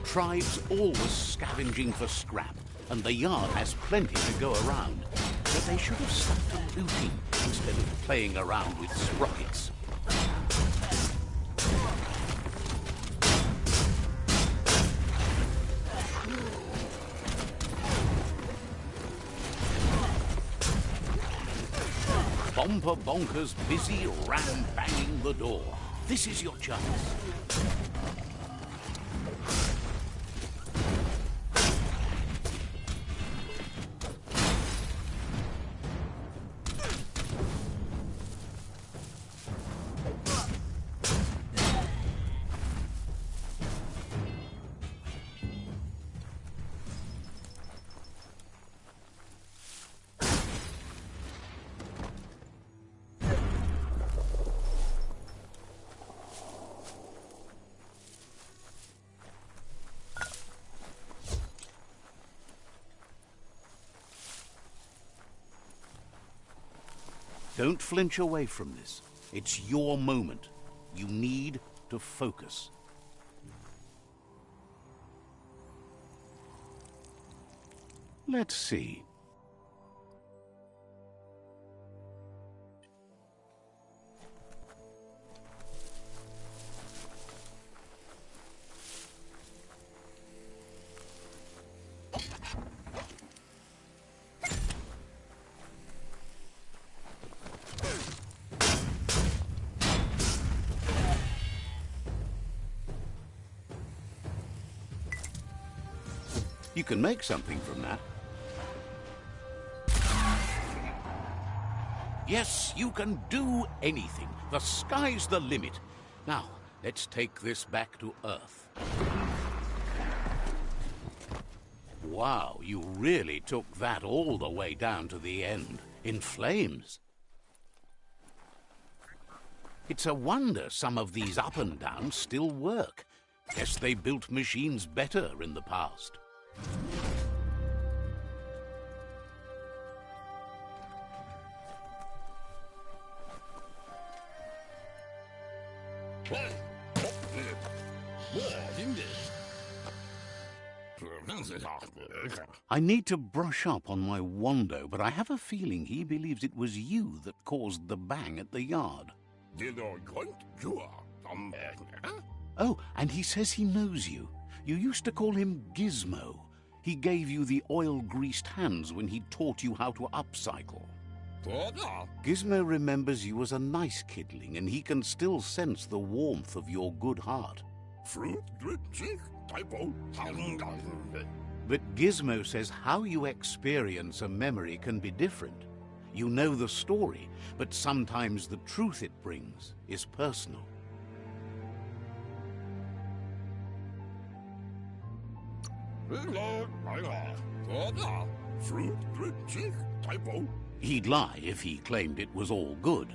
Tribes always scavenging for scrap, and the yard has plenty to go around. But they should have stuck to looting instead of playing around with sprockets. Bomper Bonkers busy ram-banging the door. This is your chance. Don't flinch away from this. It's your moment. You need to focus. Let's see. You can make something from that. Yes, you can do anything. The sky's the limit. Now, let's take this back to Earth. Wow, you really took that all the way down to the end, in flames. It's a wonder some of these up and downs still work. Guess they built machines better in the past. I need to brush up on my Wando, but I have a feeling he believes it was you that caused the bang at the yard. Oh, and he says he knows you. You used to call him Gizmo. He gave you the oil-greased hands when he taught you how to upcycle. Gizmo remembers you as a nice kidling, and he can still sense the warmth of your good heart. But Gizmo says how you experience a memory can be different. You know the story, but sometimes the truth it brings is personal. He'd lie if he claimed it was all good.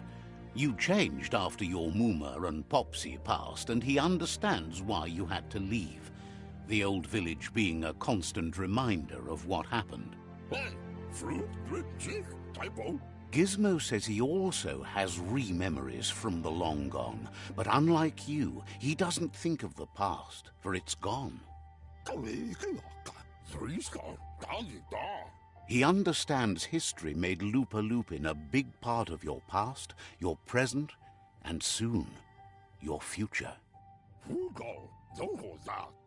You changed after your Mooma and Popsy passed, and he understands why you had to leave. The old village being a constant reminder of what happened. Gizmo says he also has re-memories from the long gone, but unlike you, he doesn't think of the past, for it's gone. He understands history made Lupa Lupin a big part of your past, your present, and soon, your future.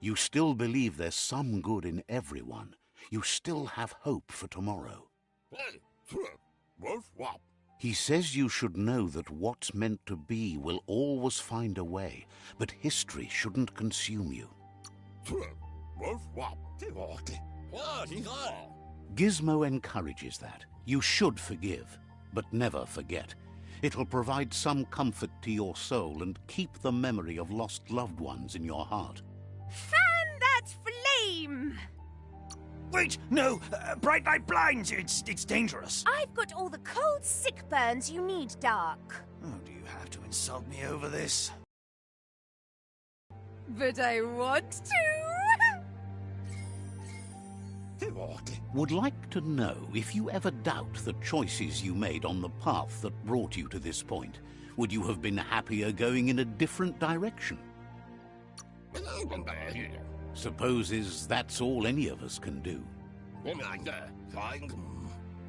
You still believe there's some good in everyone. You still have hope for tomorrow. He says you should know that what's meant to be will always find a way, but history shouldn't consume you. Gizmo encourages that. You should forgive, but never forget. It'll provide some comfort to your soul and keep the memory of lost loved ones in your heart. Fan that flame! Wait, no! Bright light blinds! It's dangerous! I've got all the cold, sick burns you need, Dark. Oh, do you have to insult me over this? But I want to! Would like to know if you ever doubt the choices you made on the path that brought you to this point. Would you have been happier going in a different direction? Supposes that's all any of us can do.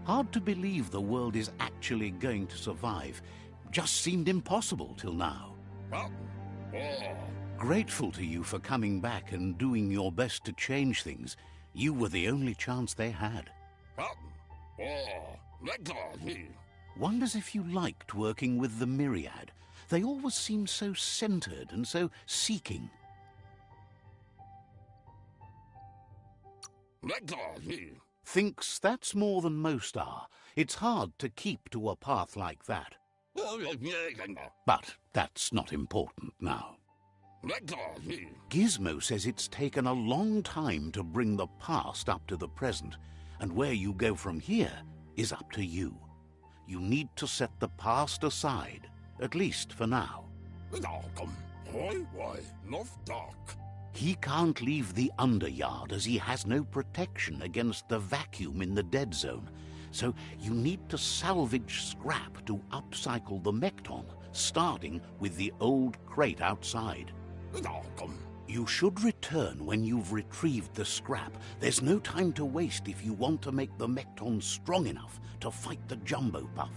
Hard to believe the world is actually going to survive. Just seemed impossible till now. Grateful to you for coming back and doing your best to change things. You were the only chance they had. Wonders if you liked working with the Myriad. They always seemed so centered and so seeking. Thinks that's more than most are. It's hard to keep to a path like that. But that's not important now. Gizmo says it's taken a long time to bring the past up to the present, and where you go from here is up to you. You need to set the past aside, at least for now. He can't leave the Underyard as he has no protection against the vacuum in the dead zone. So you need to salvage scrap to upcycle the Mekton, starting with the old crate outside. You should return when you've retrieved the scrap. There's no time to waste if you want to make the Mekton strong enough to fight the Jumbo Puff.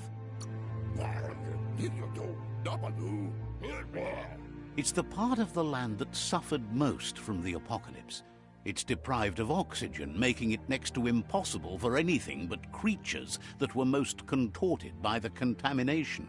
It's the part of the land that suffered most from the apocalypse. It's deprived of oxygen, making it next to impossible for anything but creatures that were most contorted by the contamination.